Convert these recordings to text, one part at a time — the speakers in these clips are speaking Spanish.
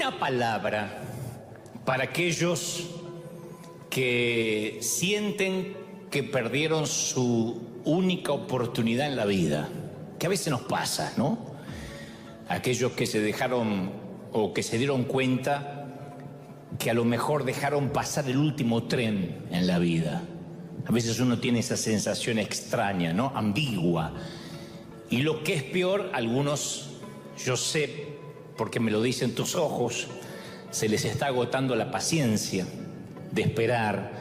Una palabra para aquellos que sienten que perdieron su única oportunidad en la vida, que a veces nos pasa, ¿no? Aquellos que se dejaron o que se dieron cuenta que a lo mejor dejaron pasar el último tren en la vida. A veces uno tiene esa sensación extraña, ¿no? Ambigua. Y lo que es peor, algunos, yo sé, porque me lo dicen tus ojos, se les está agotando la paciencia de esperar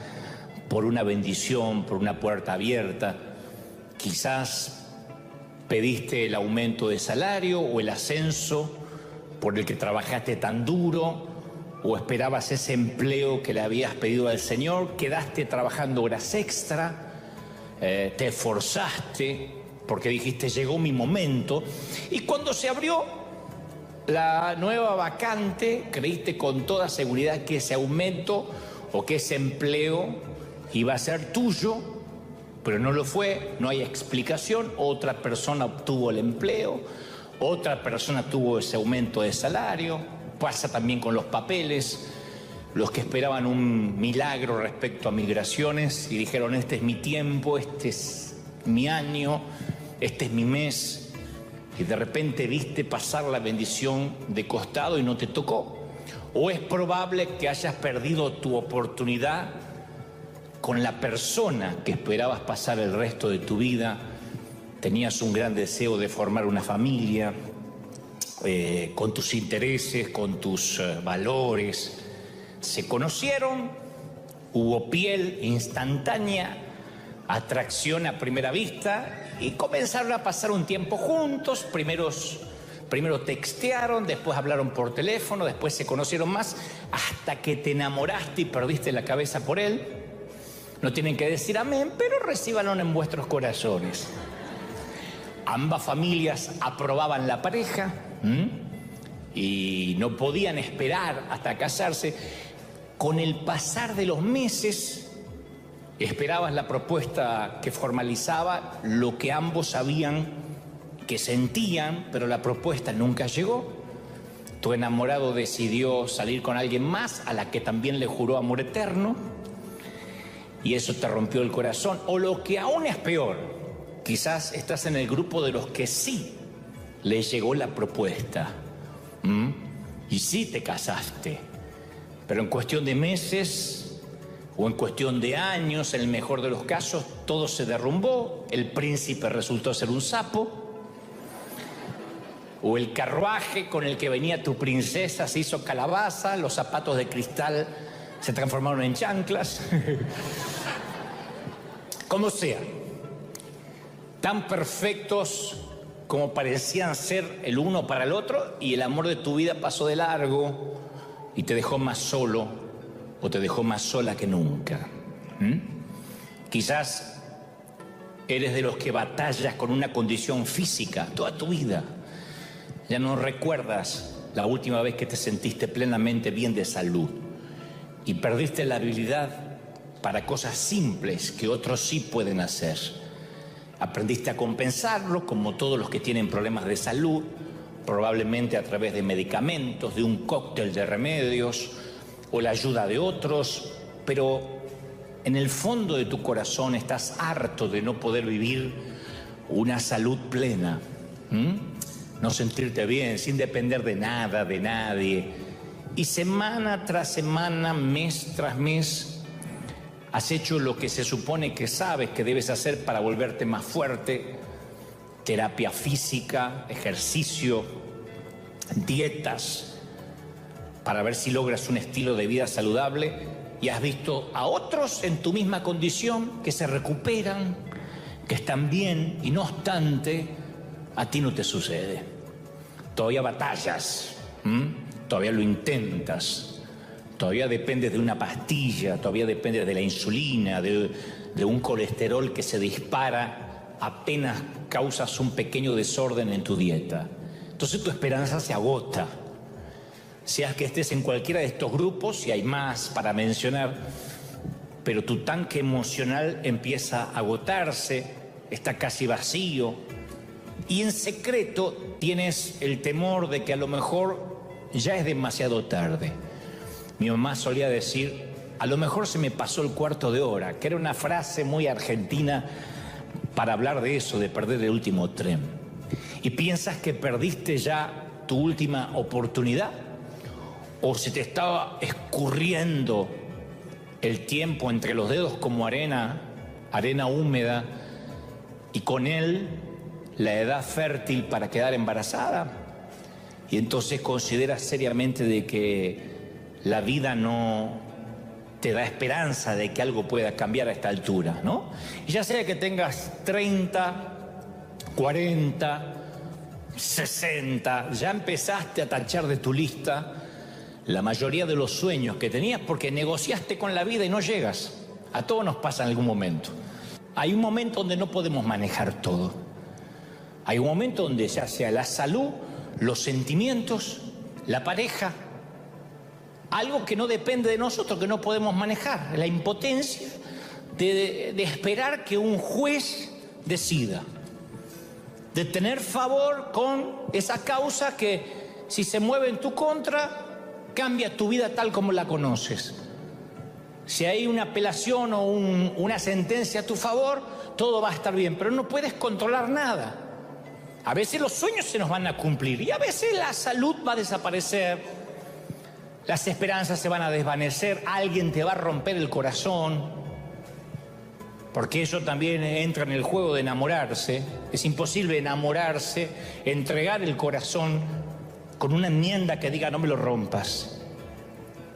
por una bendición, por una puerta abierta. Quizás pediste el aumento de salario o el ascenso por el que trabajaste tan duro, o esperabas ese empleo que le habías pedido al Señor, quedaste trabajando horas extra, te esforzaste porque dijiste llegó mi momento, y cuando se abrió la nueva vacante creíste con toda seguridad que ese aumento o que ese empleo iba a ser tuyo, pero no lo fue, no hay explicación. Otra persona obtuvo el empleo, otra persona tuvo ese aumento de salario. Pasa también con los papeles, los que esperaban un milagro respecto a migraciones y dijeron este es mi tiempo, este es mi año, este es mi mes, y de repente viste pasar la bendición de costado y no te tocó. O es probable que hayas perdido tu oportunidad con la persona que esperabas pasar el resto de tu vida. Tenías un gran deseo de formar una familia, con tus intereses, con tus valores. Se conocieron, hubo piel instantánea, atracción a primera vista, y comenzaron a pasar un tiempo juntos. Primero textearon, después hablaron por teléfono, después se conocieron más, hasta que te enamoraste y perdiste la cabeza por él. No tienen que decir amén, pero recíbanlo en vuestros corazones. Ambas familias aprobaban la pareja y no podían esperar hasta casarse. Con el pasar de los meses, esperabas la propuesta que formalizaba lo que ambos sabían, que sentían, pero la propuesta nunca llegó. Tu enamorado decidió salir con alguien más, a la que también le juró amor eterno, y eso te rompió el corazón. O lo que aún es peor, quizás estás en el grupo de los que sí le llegó la propuesta, y sí te casaste, pero en cuestión de meses o en cuestión de años, en el mejor de los casos, todo se derrumbó. El príncipe resultó ser un sapo, o el carruaje con el que venía tu princesa se hizo calabaza, los zapatos de cristal se transformaron en chanclas. Como sea, tan perfectos como parecían ser el uno para el otro, y el amor de tu vida pasó de largo y te dejó más solo o te dejó más sola que nunca. Quizás eres de los que batallas con una condición física toda tu vida. Ya no recuerdas la última vez que te sentiste plenamente bien de salud y perdiste la habilidad para cosas simples que otros sí pueden hacer. Aprendiste a compensarlo, como todos los que tienen problemas de salud, probablemente a través de medicamentos, de un cóctel de remedios o la ayuda de otros, pero en el fondo de tu corazón estás harto de no poder vivir una salud plena, no sentirte bien, sin depender de nada, de nadie. Y semana tras semana, mes tras mes, has hecho lo que se supone que sabes que debes hacer para volverte más fuerte: terapia física, ejercicio, dietas, para ver si logras un estilo de vida saludable, y has visto a otros en tu misma condición que se recuperan, que están bien, y no obstante, a ti no te sucede. Todavía batallas, todavía lo intentas. Todavía dependes de una pastilla, todavía dependes de la insulina, de un colesterol que se dispara apenas causas un pequeño desorden en tu dieta. Entonces tu esperanza se agota. Seas que estés en cualquiera de estos grupos, y hay más para mencionar, pero tu tanque emocional empieza a agotarse, está casi vacío, y en secreto tienes el temor de que a lo mejor ya es demasiado tarde. Mi mamá solía decir, a lo mejor se me pasó el cuarto de hora, que era una frase muy argentina para hablar de eso, de perder el último tren. ¿Y piensas que perdiste ya tu última oportunidad? ¿O se te estaba escurriendo el tiempo entre los dedos como arena húmeda, y con él la edad fértil para quedar embarazada? Y entonces consideras seriamente de que la vida no te da esperanza de que algo pueda cambiar a esta altura, ¿no? Y ya sea que tengas 30, 40, 60, ya empezaste a tachar de tu lista la mayoría de los sueños que tenías porque negociaste con la vida y no llegas. A todos nos pasa en algún momento. Hay un momento donde no podemos manejar todo. Hay un momento donde ya sea la salud, los sentimientos, la pareja, algo que no depende de nosotros, que no podemos manejar, la impotencia de esperar que un juez decida, de tener favor con esa causa que si se mueve en tu contra, cambia tu vida tal como la conoces. Si hay una apelación o una sentencia a tu favor, todo va a estar bien, pero no puedes controlar nada. A veces los sueños se nos van a cumplir y a veces la salud va a desaparecer. Las esperanzas se van a desvanecer, alguien te va a romper el corazón, porque eso también entra en el juego de enamorarse. Es imposible enamorarse, entregar el corazón con una enmienda que diga no me lo rompas,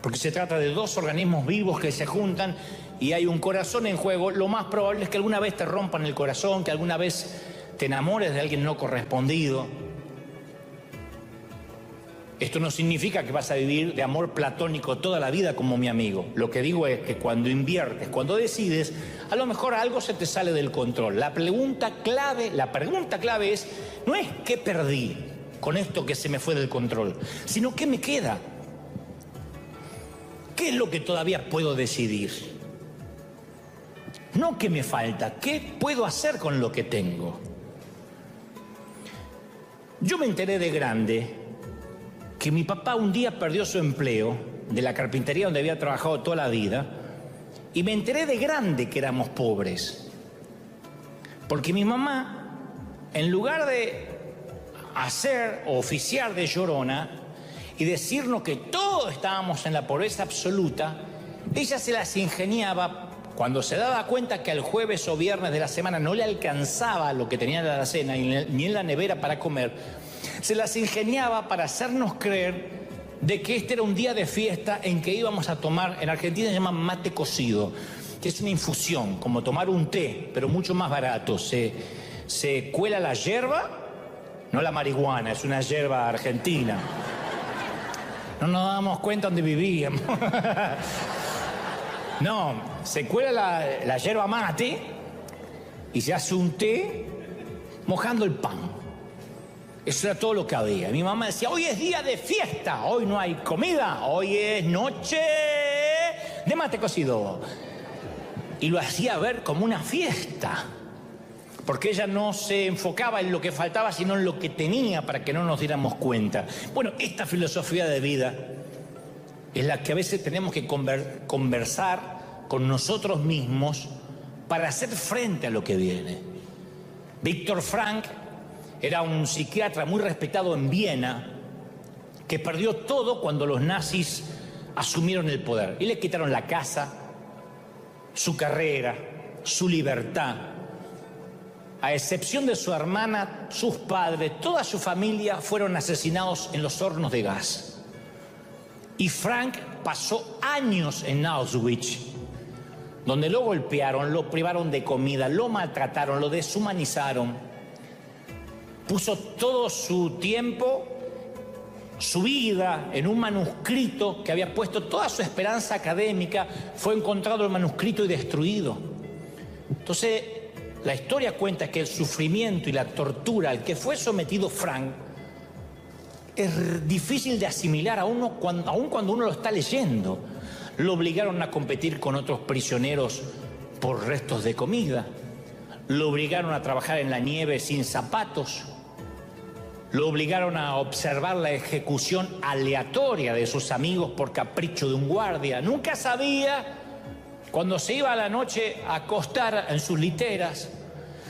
porque se trata de dos organismos vivos que se juntan y hay un corazón en juego. Lo más probable es que alguna vez te rompan el corazón, que alguna vez te enamores de alguien no correspondido. Esto no significa que vas a vivir de amor platónico toda la vida como mi amigo. Lo que digo es que cuando inviertes, cuando decides, a lo mejor algo se te sale del control. La pregunta clave es, no es qué perdí con esto que se me fue del control, sino qué me queda. ¿Qué es lo que todavía puedo decidir? No qué me falta, qué puedo hacer con lo que tengo. Yo me enteré de grande que mi papá un día perdió su empleo de la carpintería donde había trabajado toda la vida, y me enteré de grande que éramos pobres. Porque mi mamá, en lugar de hacer o oficiar de llorona y decirnos que todos estábamos en la pobreza absoluta, ella se las ingeniaba cuando se daba cuenta que al jueves o viernes de la semana no le alcanzaba lo que tenía en la alacena ni en la nevera para comer. Se las ingeniaba para hacernos creer de que este era un día de fiesta en que íbamos a tomar, en Argentina se llama mate cocido, que es una infusión, como tomar un té, pero mucho más barato. Se cuela la yerba, no la marihuana, es una yerba argentina. No nos dábamos cuenta dónde vivíamos. No, se cuela la yerba mate y se hace un té mojando el pan. Eso era todo lo que había. Mi mamá decía, hoy es día de fiesta, hoy no hay comida, hoy es noche de mate cocido. Y lo hacía ver como una fiesta, porque ella no se enfocaba en lo que faltaba, sino en lo que tenía para que no nos diéramos cuenta. Bueno, esta filosofía de vida es la que a veces tenemos que conversar con nosotros mismos para hacer frente a lo que viene. Viktor Frankl era un psiquiatra muy respetado en Viena que perdió todo cuando los nazis asumieron el poder y le quitaron la casa, su carrera, su libertad. A excepción de su hermana, sus padres, toda su familia fueron asesinados en los hornos de gas. Y Frank pasó años en Auschwitz, donde lo golpearon, lo privaron de comida, lo maltrataron, lo deshumanizaron. Puso todo su tiempo, su vida, en un manuscrito que había puesto toda su esperanza académica. Fue encontrado el manuscrito y destruido. Entonces, la historia cuenta que el sufrimiento y la tortura al que fue sometido Frank es difícil de asimilar aún cuando uno lo está leyendo. Lo obligaron a competir con otros prisioneros por restos de comida. Lo obligaron a trabajar en la nieve sin zapatos. lo obligaron a observar la ejecución aleatoria de sus amigos por capricho de un guardia. Nunca sabía, cuando se iba a la noche a acostar en sus literas,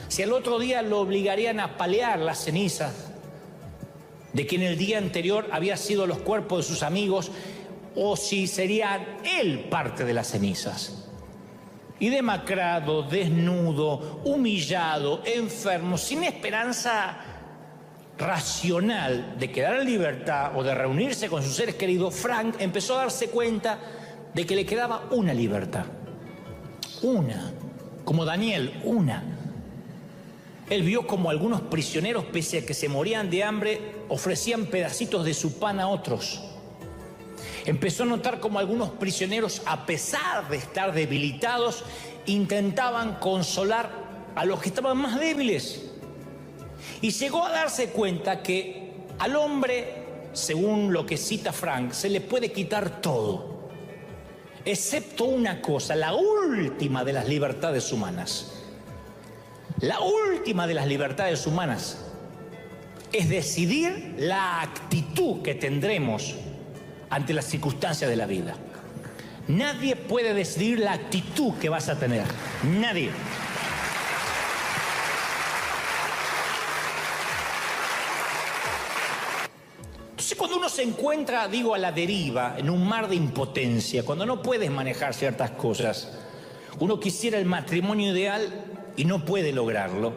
si al otro día lo obligarían a palear las cenizas de quien el día anterior había sido los cuerpos de sus amigos, o si serían él parte de las cenizas. Y demacrado, desnudo, humillado, enfermo, sin esperanza racional de quedar en libertad o de reunirse con sus seres queridos, Frank empezó a darse cuenta de que le quedaba una libertad. Una. Como Daniel, una. Él vio como algunos prisioneros, pese a que se morían de hambre, ofrecían pedacitos de su pan a otros. Empezó a notar como algunos prisioneros, a pesar de estar debilitados, intentaban consolar a los que estaban más débiles. Y llegó a darse cuenta que al hombre, según lo que cita Frank, se le puede quitar todo, excepto una cosa, la última de las libertades humanas. La última de las libertades humanas es decidir la actitud que tendremos ante las circunstancias de la vida. Nadie puede decidir la actitud que vas a tener. Nadie. Entonces, cuando uno se encuentra, digo, a la deriva, en un mar de impotencia, cuando no puedes manejar ciertas cosas, uno quisiera el matrimonio ideal y no puede lograrlo.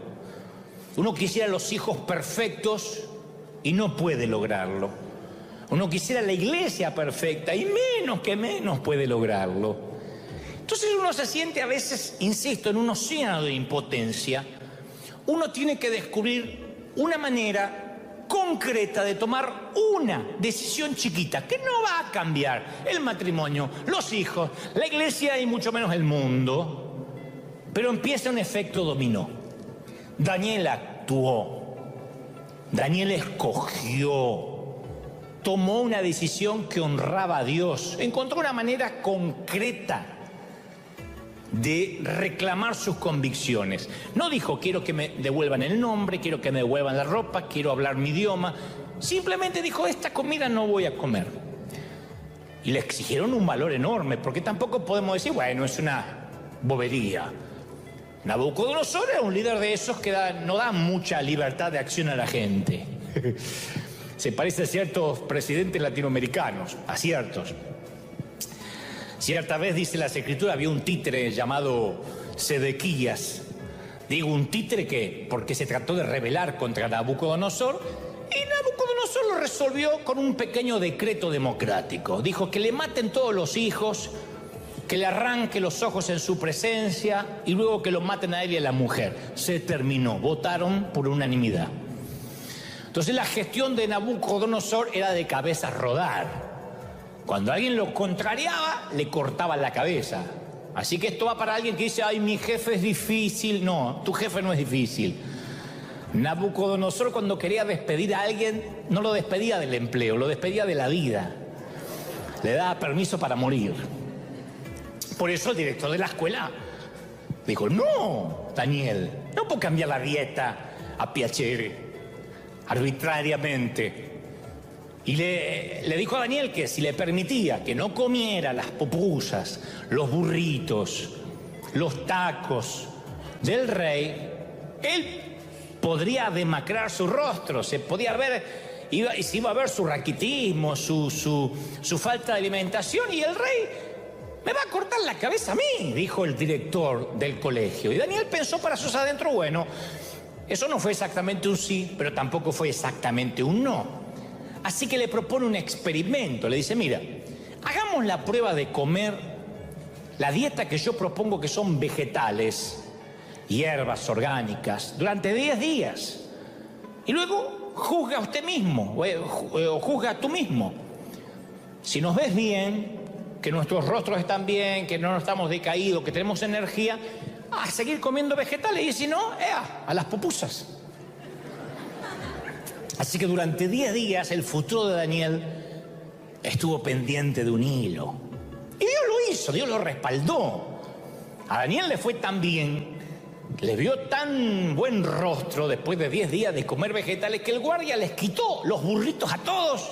Uno quisiera los hijos perfectos y no puede lograrlo. Uno quisiera la iglesia perfecta y menos puede lograrlo. Entonces uno se siente a veces, insisto, en un océano de impotencia. Uno tiene que descubrir una manera concreta de tomar una decisión chiquita que no va a cambiar el matrimonio, los hijos, la iglesia y mucho menos el mundo, pero empieza un efecto dominó. Daniel actuó, Daniel escogió, tomó una decisión que honraba a Dios, encontró una manera concreta de reclamar sus convicciones. No dijo, quiero que me devuelvan el nombre, quiero que me devuelvan la ropa, quiero hablar mi idioma. Simplemente dijo, esta comida no voy a comer. Y le exigieron un valor enorme, porque tampoco podemos decir, bueno, es una bobería. Nabucodonosor era un líder de esos que no da mucha libertad de acción a la gente. Se parece a ciertos presidentes latinoamericanos, a ciertos. Cierta vez, dice las Escrituras, había un títere llamado Sedequías. Digo un títere que, porque se trató de rebelar contra Nabucodonosor, y Nabucodonosor lo resolvió con un pequeño decreto democrático. Dijo que le maten todos los hijos, que le arranque los ojos en su presencia y luego que lo maten a él y a la mujer. Se terminó, votaron por unanimidad. Entonces la gestión de Nabucodonosor era de cabeza rodar. Cuando alguien lo contrariaba, le cortaban la cabeza. Así que esto va para alguien que dice, ay, mi jefe es difícil. No, tu jefe no es difícil. Nabucodonosor, cuando quería despedir a alguien, no lo despedía del empleo, lo despedía de la vida. Le daba permiso para morir. Por eso el director de la escuela dijo, no, Daniel, no puedo cambiar la dieta a piacere, arbitrariamente. Y le dijo a Daniel que si le permitía que no comiera las pupusas, los burritos, los tacos del rey, él podría demacrar su rostro, se podía ver, se iba a ver su raquitismo, su falta de alimentación, y el rey me va a cortar la cabeza a mí, dijo el director del colegio. Y Daniel pensó para sus adentros, bueno, eso no fue exactamente un sí, pero tampoco fue exactamente un no. Así que le propone un experimento, le dice, mira, hagamos la prueba de comer la dieta que yo propongo, que son vegetales, hierbas orgánicas, durante 10 días. Y luego juzga a usted mismo, o juzga tú mismo. Si nos ves bien, que nuestros rostros están bien, que no estamos decaídos, que tenemos energía, a seguir comiendo vegetales, y si no, a las pupusas. Así que durante 10 días el futuro de Daniel estuvo pendiente de un hilo. Y Dios lo hizo, Dios lo respaldó. A Daniel le fue tan bien Les vio tan buen rostro después de 10 días de comer vegetales que el guardia les quitó los burritos a todos.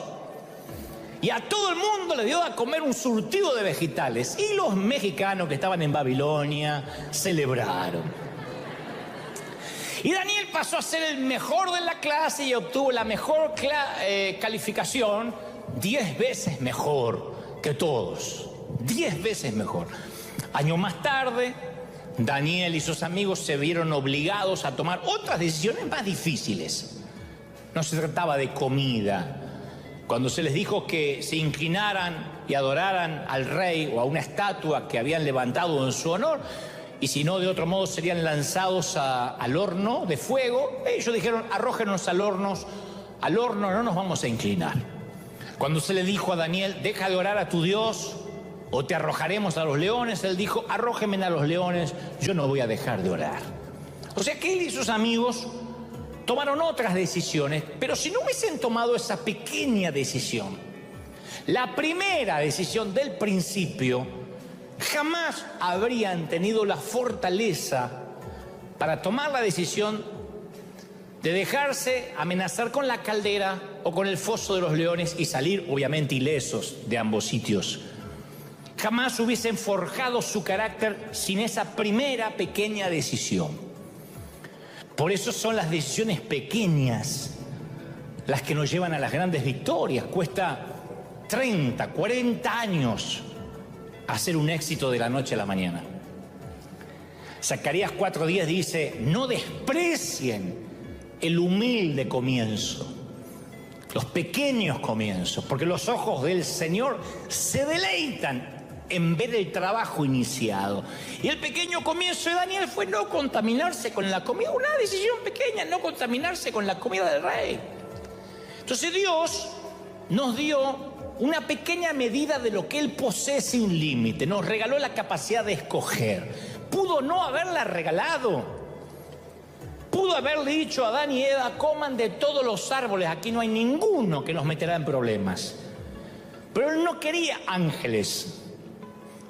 Y a todo el mundo le dio a comer un surtido de vegetales. Y los mexicanos que estaban en Babilonia celebraron. Y Daniel pasó a ser el mejor de la clase y obtuvo la mejor calificación, 10 veces mejor que todos. 10 veces mejor. Años más tarde, Daniel y sus amigos se vieron obligados a tomar otras decisiones más difíciles. No se trataba de comida. Cuando se les dijo que se inclinaran y adoraran al rey o a una estatua que habían levantado en su honor, y si no, de otro modo serían lanzados al horno de fuego, ellos dijeron, arrójenos al horno no nos vamos a inclinar. Cuando se le dijo a Daniel, deja de orar a tu Dios o te arrojaremos a los leones, él dijo, arrójenme a los leones, yo no voy a dejar de orar. O sea que él y sus amigos tomaron otras decisiones, pero si no hubiesen tomado esa pequeña decisión, la primera decisión del principio, jamás habrían tenido la fortaleza para tomar la decisión de dejarse amenazar con la caldera o con el foso de los leones y salir, obviamente, ilesos de ambos sitios. Jamás hubiesen forjado su carácter sin esa primera pequeña decisión. Por eso son las decisiones pequeñas las que nos llevan a las grandes victorias. Cuesta 30, 40 años hacer un éxito de la noche a la mañana. Zacarías 4:10 dice, no desprecien el humilde comienzo, los pequeños comienzos, porque los ojos del Señor se deleitan en ver el trabajo iniciado. Y el pequeño comienzo de Daniel fue no contaminarse con la comida, una decisión pequeña, no contaminarse con la comida del rey. Entonces Dios nos dio una pequeña medida de lo que Él posee sin límite, nos regaló la capacidad de escoger. Pudo no haberla regalado, pudo haberle dicho a Adán y Eva, coman de todos los árboles, aquí no hay ninguno que nos meterá en problemas. Pero Él no quería ángeles,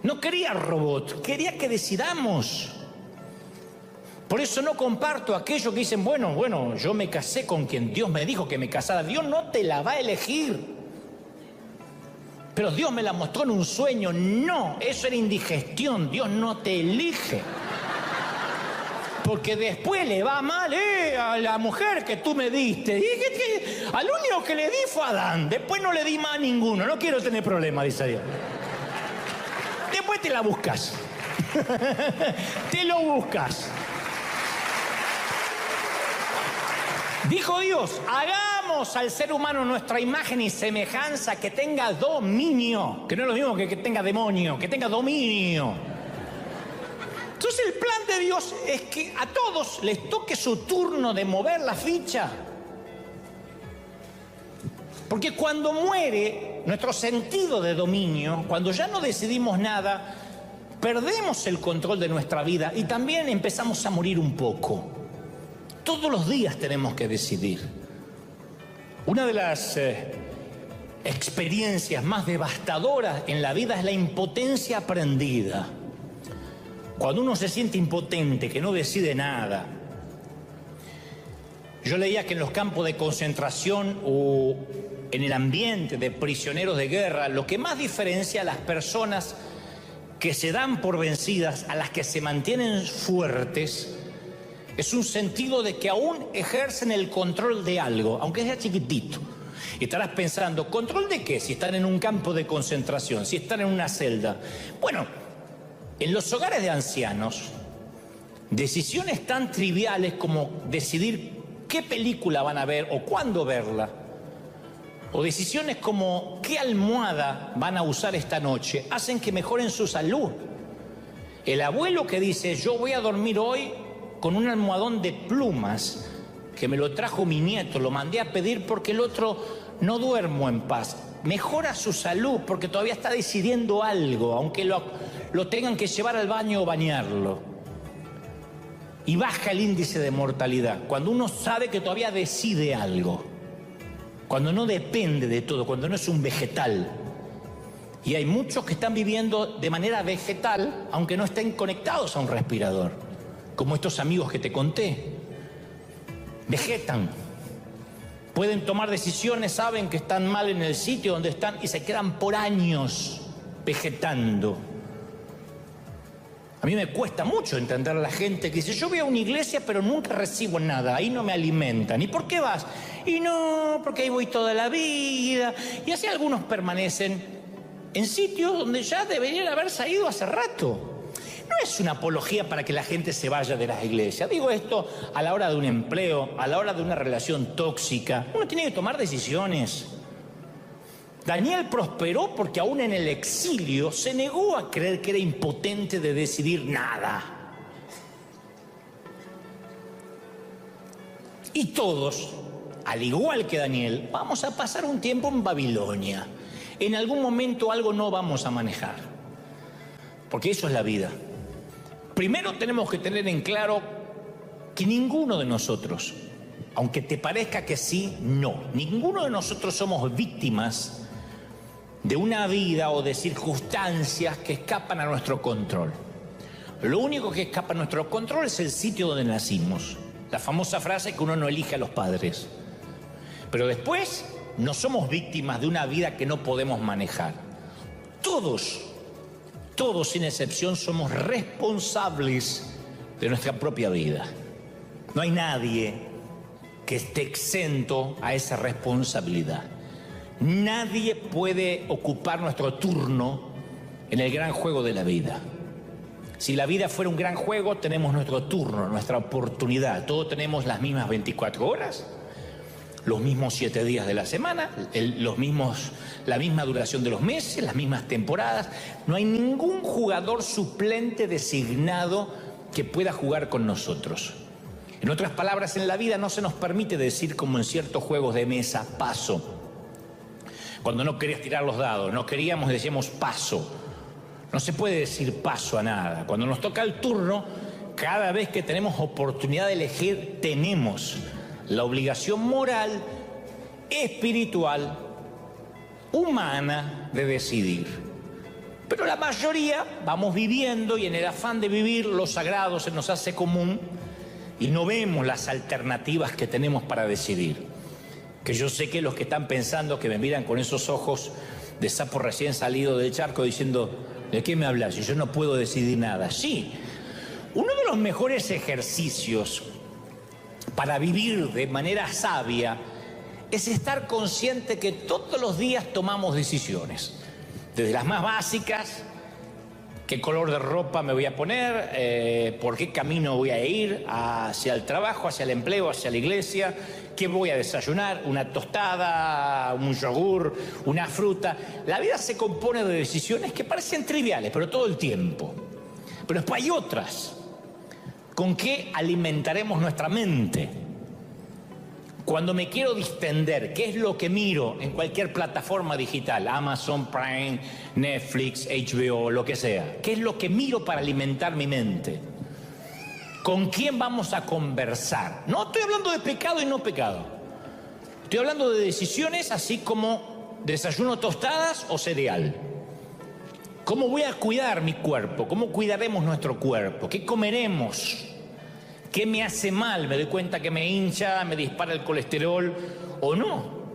no quería robots, quería que decidamos. Por eso no comparto aquellos que dicen, bueno, yo me casé con quien Dios me dijo que me casara. Dios no te la va a elegir. Pero Dios me la mostró en un sueño. No, eso era indigestión. Dios no te elige. Porque después le va mal a la mujer que tú me diste. Y al único que le di fue a Adán. Después no le di más a ninguno. No quiero tener problemas, dice Dios. Después te la buscas. Te lo buscas. Dijo Dios, hagamos al ser humano nuestra imagen y semejanza, que tenga dominio. Que no es lo mismo que tenga demonio, que tenga dominio. Entonces el plan de Dios es que a todos les toque su turno de mover la ficha. Porque cuando muere nuestro sentido de dominio, cuando ya no decidimos nada, perdemos el control de nuestra vida y también empezamos a morir un poco. Todos los días tenemos que decidir. Una de las experiencias más devastadoras en la vida es la impotencia aprendida. Cuando uno se siente impotente, que no decide nada. Yo leía que en los campos de concentración o en el ambiente de prisioneros de guerra, lo que más diferencia a las personas que se dan por vencidas, a las que se mantienen fuertes, es un sentido de que aún ejercen el control de algo, aunque sea chiquitito. Y estarás pensando, ¿control de qué? Si están en un campo de concentración, si están en una celda. Bueno, en los hogares de ancianos, decisiones tan triviales como decidir qué película van a ver o cuándo verla, o decisiones como qué almohada van a usar esta noche, hacen que mejoren su salud. El abuelo que dice, yo voy a dormir hoy con un almohadón de plumas que me lo trajo mi nieto, lo mandé a pedir porque el otro no duermo en paz. Mejora su salud porque todavía está decidiendo algo, aunque lo tengan que llevar al baño o bañarlo. Y baja el índice de mortalidad cuando uno sabe que todavía decide algo, cuando no depende de todo, cuando no es un vegetal. Y hay muchos que están viviendo de manera vegetal, aunque no estén conectados a un respirador. como estos amigos que te conté. Vegetan. Pueden tomar decisiones, saben que están mal en el sitio donde están y se quedan por años vegetando. A mí me cuesta mucho entender a la gente que dice, yo voy a una iglesia pero nunca recibo nada, ahí no me alimentan. ¿Y por qué vas? Y no, porque ahí voy toda la vida. Y así algunos permanecen en sitios donde ya deberían haberse ido hace rato. No es una apología para que la gente se vaya de las iglesias. Digo esto a la hora de un empleo, a la hora de una relación tóxica. Uno tiene que tomar decisiones. Daniel prosperó porque aún en el exilio se negó a creer que era impotente de decidir nada. Y todos, al igual que Daniel, vamos a pasar un tiempo en Babilonia. En algún momento algo no vamos a manejar, porque eso es la vida. Primero tenemos que tener en claro que ninguno de nosotros, aunque te parezca que sí, no, ninguno de nosotros somos víctimas de una vida o de circunstancias que escapan a nuestro control. Lo único que escapa a nuestro control es el sitio donde nacimos. La famosa frase que uno no elige a los padres. Pero después no somos víctimas de una vida que no podemos manejar. Todos sin excepción somos responsables de nuestra propia vida. No hay nadie que esté exento a esa responsabilidad. Nadie puede ocupar nuestro turno en el gran juego de la vida. Si la vida fuera un gran juego, tenemos nuestro turno, nuestra oportunidad. Todos tenemos las mismas 24 horas, los mismos 7 días de la semana, la misma duración de los meses, las mismas temporadas. No hay ningún jugador suplente designado que pueda jugar con nosotros. En otras palabras, en la vida no se nos permite decir, como en ciertos juegos de mesa, paso. Cuando no querías tirar los dados, no queríamos, decíamos paso. No se puede decir paso a nada. Cuando nos toca el turno, cada vez que tenemos oportunidad de elegir, tenemos la obligación moral, espiritual, humana de decidir. Pero la mayoría vamos viviendo y en el afán de vivir lo sagrado se nos hace común y no vemos las alternativas que tenemos para decidir. Que yo sé que los que están pensando, que me miran con esos ojos de sapo recién salido del charco diciendo, ¿de qué me hablas? Y yo no puedo decidir nada. Sí, uno de los mejores ejercicios para vivir de manera sabia es estar consciente que todos los días tomamos decisiones. Desde las más básicas, qué color de ropa me voy a poner, por qué camino voy a ir hacia el trabajo, hacia el empleo, hacia la iglesia, qué voy a desayunar, una tostada, un yogur, una fruta. La vida se compone de decisiones que parecen triviales, pero todo el tiempo. Pero después hay otras. ¿Con qué alimentaremos nuestra mente? Cuando me quiero distender, ¿qué es lo que miro en cualquier plataforma digital? Amazon Prime, Netflix, HBO, lo que sea. ¿Qué es lo que miro para alimentar mi mente? ¿Con quién vamos a conversar? No estoy hablando de pecado y no pecado. Estoy hablando de decisiones así como desayuno tostadas o cereal. ¿Cómo voy a cuidar mi cuerpo? ¿Cómo cuidaremos nuestro cuerpo? ¿Qué comeremos? ¿Qué me hace mal? ¿Me doy cuenta que me hincha, me dispara el colesterol o no?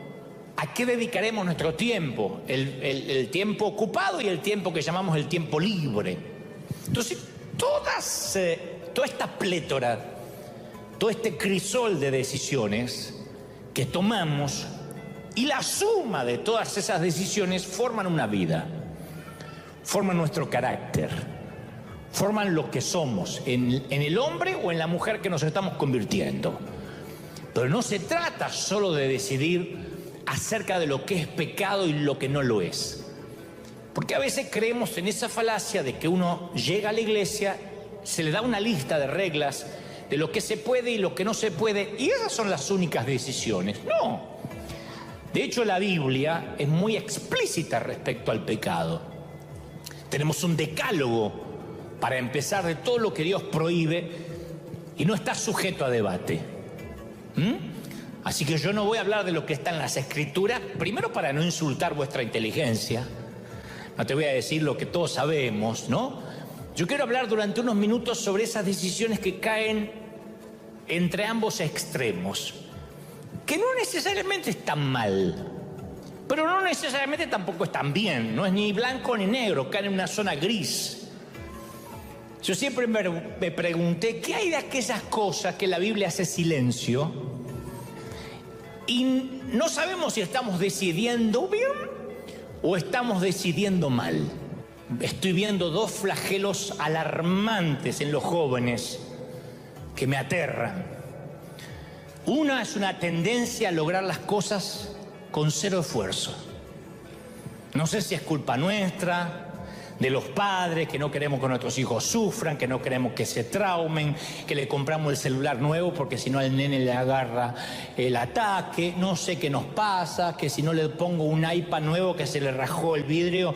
¿A qué dedicaremos nuestro tiempo? El tiempo ocupado y el tiempo que llamamos el tiempo libre. Entonces, toda esta plétora, todo este crisol de decisiones que tomamos y la suma de todas esas decisiones forman una vida, forman nuestro carácter, forman lo que somos en el hombre o en la mujer que nos estamos convirtiendo. Pero no se trata solo de decidir acerca de lo que es pecado y lo que no lo es. Porque a veces creemos en esa falacia de que uno llega a la iglesia, se le da una lista de reglas de lo que se puede y lo que no se puede, y esas son las únicas decisiones. No. De hecho, la Biblia es muy explícita respecto al pecado. Tenemos un decálogo para empezar de todo lo que Dios prohíbe y no está sujeto a debate. Así que yo no voy a hablar de lo que está en las Escrituras, primero para no insultar vuestra inteligencia. No te voy a decir lo que todos sabemos, ¿no? Yo quiero hablar durante unos minutos sobre esas decisiones que caen entre ambos extremos, que no necesariamente están mal, pero no necesariamente tampoco están bien. No es ni blanco ni negro, caen en una zona gris. Yo siempre me pregunté, ¿qué hay de aquellas cosas que la Biblia hace silencio? Y no sabemos si estamos decidiendo bien o estamos decidiendo mal. Estoy viendo dos flagelos alarmantes en los jóvenes que me aterran. Una es una tendencia a lograr las cosas con cero esfuerzo. No sé si es culpa nuestra, de los padres, que no queremos que nuestros hijos sufran, que no queremos que se traumen, que le compramos el celular nuevo porque si no al nene le agarra el ataque. No sé qué nos pasa, que si no le pongo un iPad nuevo que se le rajó el vidrio,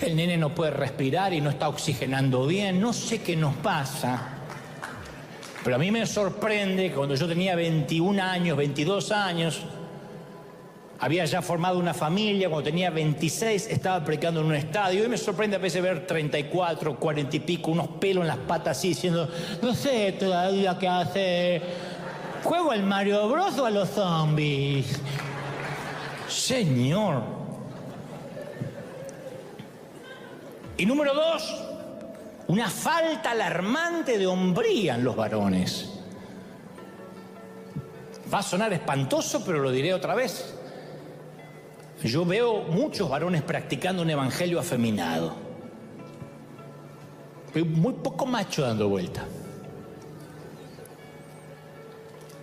el nene no puede respirar y no está oxigenando bien. No sé qué nos pasa. Pero a mí me sorprende que cuando yo tenía 21 años, 22 años, había ya formado una familia. Cuando tenía 26 estaba predicando en un estadio. Y me sorprende a veces ver 34, 40 y pico, unos pelos en las patas así, diciendo, no sé todavía qué hacer. ¿Juego al Mario Bros o a los zombies? Señor. Y número 2, una falta alarmante de hombría en los varones. Va a sonar espantoso, pero lo diré otra vez. Yo veo muchos varones practicando un evangelio afeminado. Veo muy poco macho dando vuelta.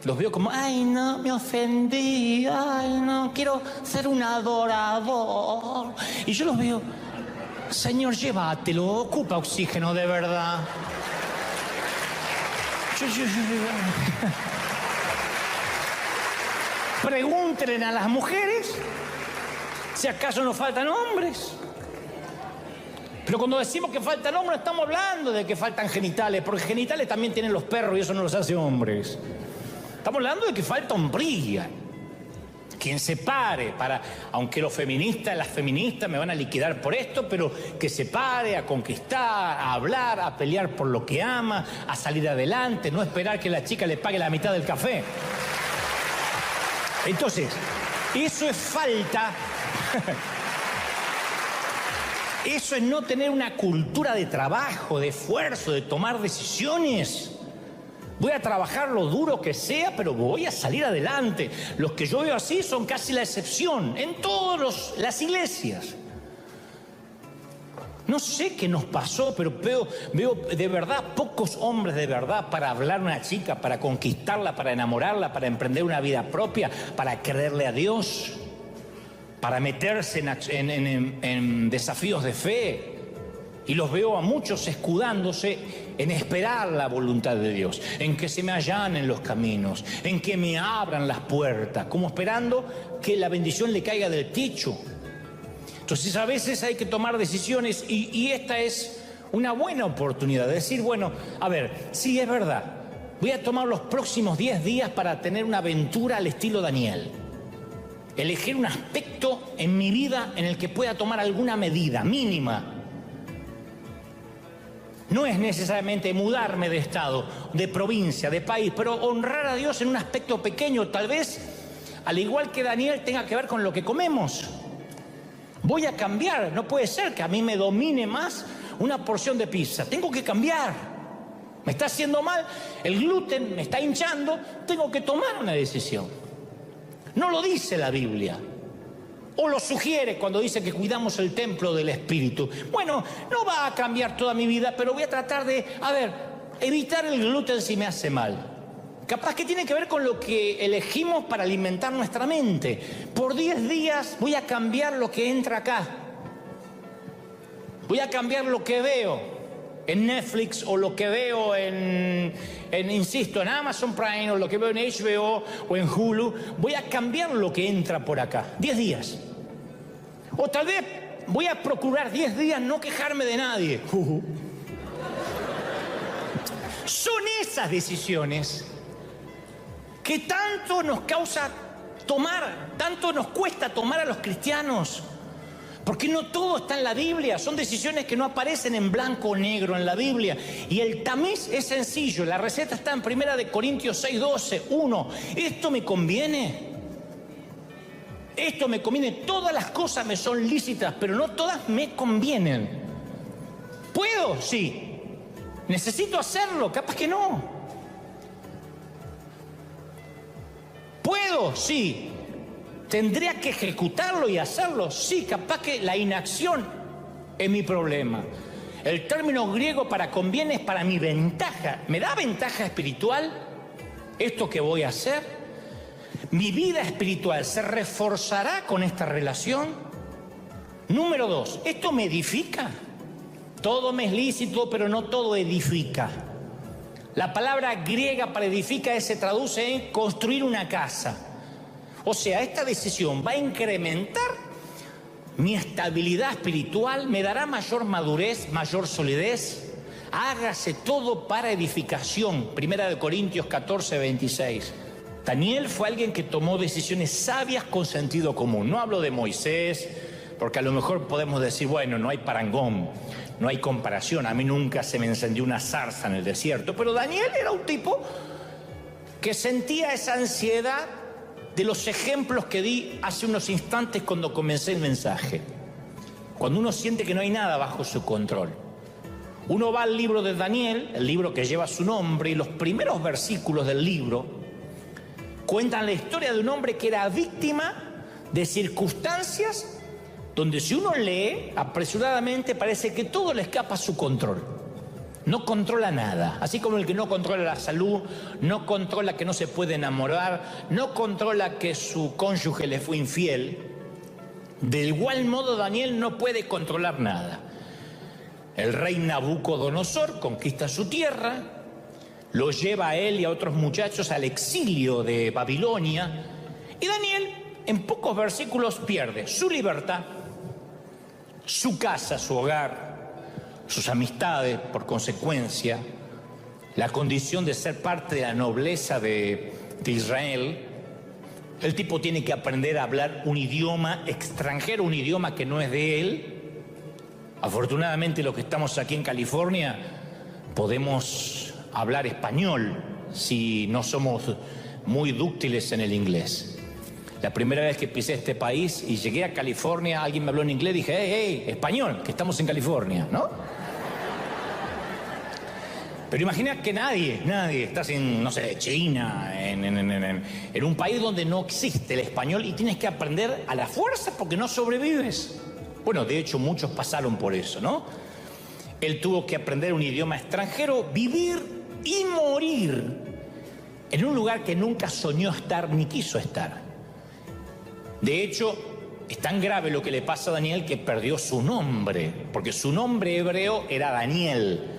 Los veo como, ay no, me ofendí, ay no, quiero ser un adorador. Y yo los veo, Señor, llévatelo, ocupa oxígeno de verdad. Pregúntenle a las mujeres si acaso nos faltan hombres. Pero cuando decimos que faltan hombres, estamos hablando de que faltan genitales, porque genitales también tienen los perros y eso no los hace hombres. Estamos hablando de que falta hombría. Quien se pare para, aunque los feministas, las feministas me van a liquidar por esto, pero que se pare a conquistar, a hablar, a pelear por lo que ama, a salir adelante, no esperar que la chica le pague la mitad del café. Entonces, eso es falta. Eso es no tener una cultura de trabajo, de esfuerzo, de tomar decisiones. Voy a trabajar lo duro que sea, pero voy a salir adelante. Los que yo veo así son casi la excepción en todas las iglesias. No sé qué nos pasó, pero veo de verdad pocos hombres de verdad para hablar a una chica, para conquistarla, para enamorarla, para emprender una vida propia, para creerle a Dios, para meterse en desafíos de fe. Y los veo a muchos escudándose en esperar la voluntad de Dios, en que se me allanen los caminos, en que me abran las puertas, como esperando que la bendición le caiga del techo. Entonces a veces hay que tomar decisiones y esta es una buena oportunidad de decir, bueno, a ver, sí es verdad, voy a tomar los próximos 10 días para tener una aventura al estilo Daniel. Elegir un aspecto en mi vida en el que pueda tomar alguna medida mínima. No es necesariamente mudarme de estado, de provincia, de país, pero honrar a Dios en un aspecto pequeño, tal vez, al igual que Daniel, tenga que ver con lo que comemos. Voy a cambiar, no puede ser que a mí me domine más una porción de pizza, tengo que cambiar. Me está haciendo mal, el gluten me está hinchando, tengo que tomar una decisión. No lo dice la Biblia. O lo sugiere cuando dice que cuidamos el templo del Espíritu. Bueno, no va a cambiar toda mi vida, pero voy a tratar de, evitar el gluten si me hace mal. Capaz que tiene que ver con lo que elegimos para alimentar nuestra mente. Por 10 días voy a cambiar lo que entra acá. Voy a cambiar lo que veo en Netflix o lo que veo insisto, en Amazon Prime o lo que veo en HBO o en Hulu. Voy a cambiar lo que entra por acá. 10 días. O tal vez voy a procurar 10 días no quejarme de nadie. Son esas decisiones que tanto nos causa tomar, tanto nos cuesta tomar a los cristianos. Porque no todo está en la Biblia, son decisiones que no aparecen en blanco o negro en la Biblia. Y el tamiz es sencillo, la receta está en 1 Corintios 6:12, 1. ¿Esto me conviene? Esto me conviene, todas las cosas me son lícitas, pero no todas me convienen. ¿Puedo? Sí. ¿Necesito hacerlo? Capaz que no. ¿Puedo? Sí. ¿Tendría que ejecutarlo y hacerlo? Sí, capaz que la inacción es mi problema. El término griego para conviene es para mi ventaja. ¿Me da ventaja espiritual esto que voy a hacer? ¿Mi vida espiritual se reforzará con esta relación? Número 2, ¿esto me edifica? Todo me es lícito, pero no todo edifica. La palabra griega para edifica se traduce en construir una casa. O sea, esta decisión va a incrementar mi estabilidad espiritual, me dará mayor madurez, mayor solidez. Hágase todo para edificación. 1 Corintios 14:26. Daniel fue alguien que tomó decisiones sabias con sentido común. No hablo de Moisés, porque a lo mejor podemos decir, bueno, no hay parangón, no hay comparación. A mí nunca se me encendió una zarza en el desierto. Pero Daniel era un tipo que sentía esa ansiedad de los ejemplos que di hace unos instantes cuando comencé el mensaje. Cuando uno siente que no hay nada bajo su control. Uno va al libro de Daniel, el libro que lleva su nombre, y los primeros versículos del libro cuentan la historia de un hombre que era víctima de circunstancias donde si uno lee apresuradamente parece que todo le escapa a su control. No controla nada, así como el que no controla la salud, no controla que no se puede enamorar, no controla que su cónyuge le fue infiel. De igual modo Daniel no puede controlar nada. El rey Nabucodonosor conquista su tierra, lo lleva a él y a otros muchachos al exilio de Babilonia, y Daniel en pocos versículos pierde su libertad, su casa, su hogar, sus amistades, por consecuencia, la condición de ser parte de la nobleza de Israel. El tipo tiene que aprender a hablar un idioma extranjero, un idioma que no es de él. Afortunadamente los que estamos aquí en California podemos hablar español si no somos muy dúctiles en el inglés. La primera vez que pisé este país y llegué a California, alguien me habló en inglés, dije, hey, español, que estamos en California, ¿no? Pero imagina que nadie, estás en, no sé, China, en un país donde no existe el español y tienes que aprender a la fuerza porque no sobrevives. Bueno, de hecho muchos pasaron por eso, ¿no? Él tuvo que aprender un idioma extranjero, vivir y morir en un lugar que nunca soñó estar ni quiso estar. De hecho, es tan grave lo que le pasa a Daniel que perdió su nombre, porque su nombre hebreo era Daniel,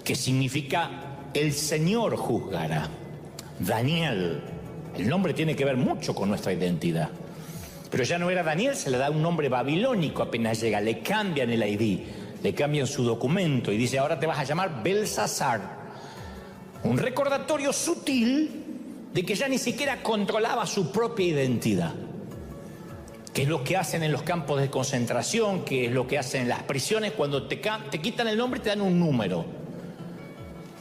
que significa el Señor juzgará. Daniel, el nombre tiene que ver mucho con nuestra identidad. Pero ya no era Daniel, se le da un nombre babilónico apenas llega, le cambian el ID, le cambian su documento y dice, ahora te vas a llamar Belsasar. Un recordatorio sutil de que ya ni siquiera controlaba su propia identidad. Que es lo que hacen en los campos de concentración, que es lo que hacen en las prisiones, cuando te quitan el nombre y te dan un número.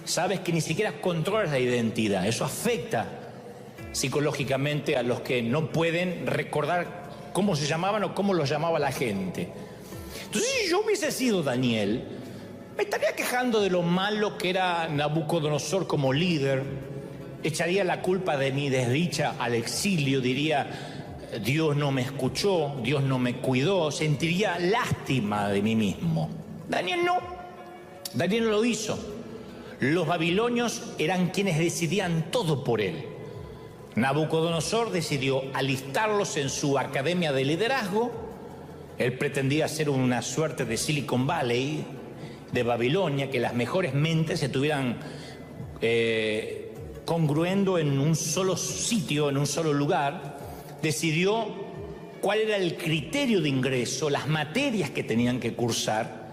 Sabes que ni siquiera controlas la identidad, eso afecta psicológicamente a los que no pueden recordar cómo se llamaban o cómo los llamaba la gente. Entonces, si yo hubiese sido Daniel, me estaría quejando de lo malo que era Nabucodonosor como líder, echaría la culpa de mi desdicha al exilio, diría, Dios no me escuchó, Dios no me cuidó, sentiría lástima de mí mismo. Daniel no lo hizo. Los babilonios eran quienes decidían todo por él. Nabucodonosor decidió alistarlos en su academia de liderazgo. Él pretendía ser una suerte de Silicon Valley de Babilonia, que las mejores mentes se estuvieran congruendo en un solo sitio, en un solo lugar. Decidió cuál era el criterio de ingreso, las materias que tenían que cursar.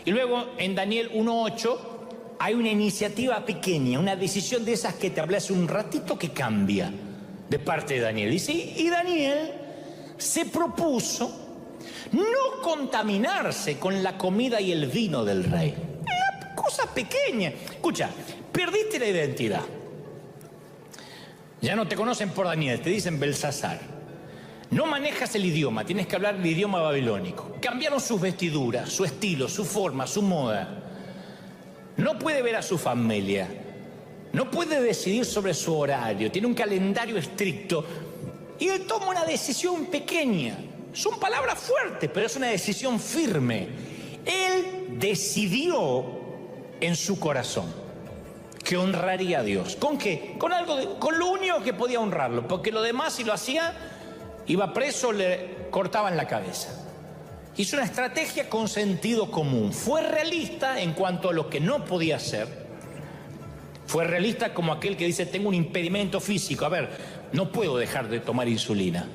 Y luego en Daniel 1:8 hay una iniciativa pequeña, una decisión de esas que te hablé hace un ratito que cambia de parte de Daniel. Y Daniel se propuso no contaminarse con la comida y el vino del rey. Una cosa pequeña. Escucha, perdiste la identidad. Ya no te conocen por Daniel, te dicen Belsasar. No manejas el idioma, tienes que hablar el idioma babilónico. Cambiaron sus vestiduras, su estilo, su forma, su moda. No puede ver a su familia. No puede decidir sobre su horario. Tiene un calendario estricto. Y él toma una decisión pequeña. Son palabras fuertes, pero es una decisión firme. Él decidió en su corazón que honraría a Dios. ¿Con qué? Con lo único que podía honrarlo, porque lo demás, si lo hacía, iba preso, le cortaban la cabeza. Hizo una estrategia con sentido común. Fue realista en cuanto a lo que no podía hacer. Fue realista como aquel que dice, tengo un impedimento físico. A ver, no puedo dejar de tomar insulina.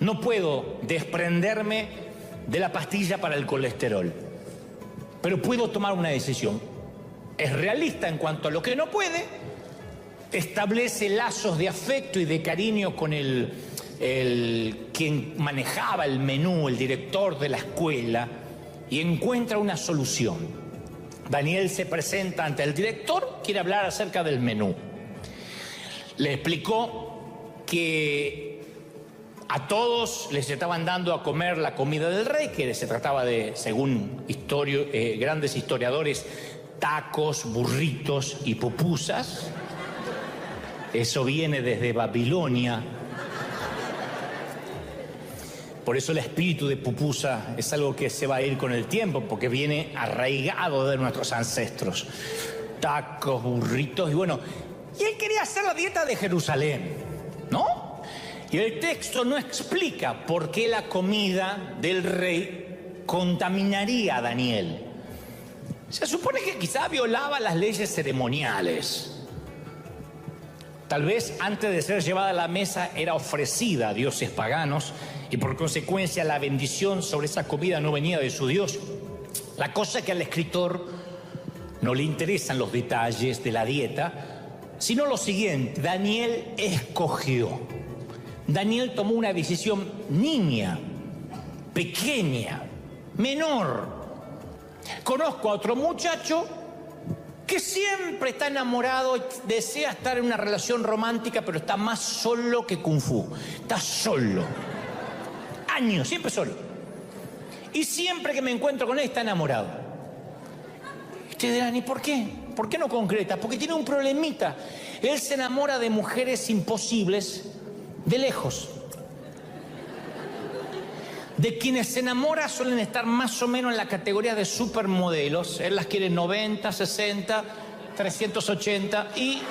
No puedo desprenderme de la pastilla para el colesterol. Pero puedo tomar una decisión. Es realista en cuanto a lo que no puede, establece lazos de afecto y de cariño con quien manejaba el menú, el director de la escuela, y encuentra una solución. Daniel se presenta ante el director, quiere hablar acerca del menú. Le explicó que a todos les estaban dando a comer la comida del rey, que se trataba de, según grandes historiadores, tacos, burritos y pupusas. Eso viene desde Babilonia. Por eso el espíritu de pupusa es algo que se va a ir con el tiempo, porque viene arraigado de nuestros ancestros. Tacos, burritos y bueno. Y él quería hacer la dieta de Jerusalén, ¿no? Y el texto no explica por qué la comida del rey contaminaría a Daniel. Se supone que quizá violaba las leyes ceremoniales. Tal vez antes de ser llevada a la mesa era ofrecida a dioses paganos y por consecuencia la bendición sobre esa comida no venía de su Dios. La cosa es que al escritor no le interesan los detalles de la dieta, sino lo siguiente: Daniel escogió. Daniel tomó una decisión niña, pequeña, menor. Conozco a otro muchacho que siempre está enamorado, desea estar en una relación romántica, pero está más solo que Kung Fu. Está solo. Años, siempre solo. Y siempre que me encuentro con él está enamorado. Ustedes dirán, ¿y por qué? ¿Por qué no concreta? Porque tiene un problemita. Él se enamora de mujeres imposibles de lejos. De quienes se enamora suelen estar más o menos en la categoría de supermodelos. Él las quiere 90, 60, 380 y...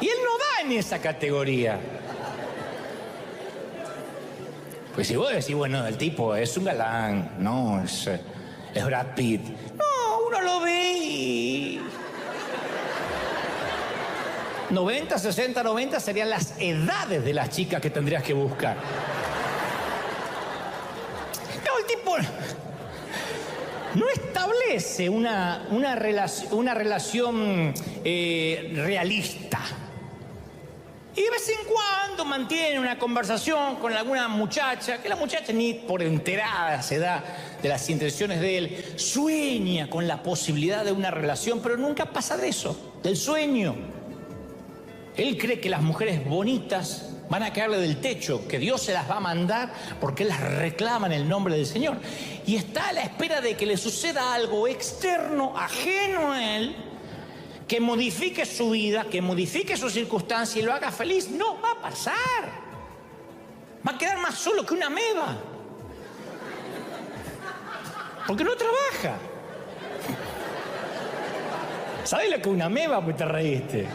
y él no va en esa categoría. Pues si vos decís, bueno, el tipo es un galán, no, es Brad Pitt. No, uno lo ve y... 90, 60, 90 serían las edades de las chicas que tendrías que buscar. No, el tipo no establece una relación realista. Y de vez en cuando mantiene una conversación con alguna muchacha, que la muchacha ni por enterada se da de las intenciones de él. Sueña con la posibilidad de una relación, pero nunca pasa de eso, del sueño. Él cree que las mujeres bonitas van a caerle del techo, que Dios se las va a mandar porque las reclama en el nombre del Señor. Y está a la espera de que le suceda algo externo, ajeno a él, que modifique su vida, que modifique su circunstancia y lo haga feliz. No va a pasar. Va a quedar más solo que una ameba. Porque no trabaja. ¿Sabes lo que es una ameba? Pues te reíste.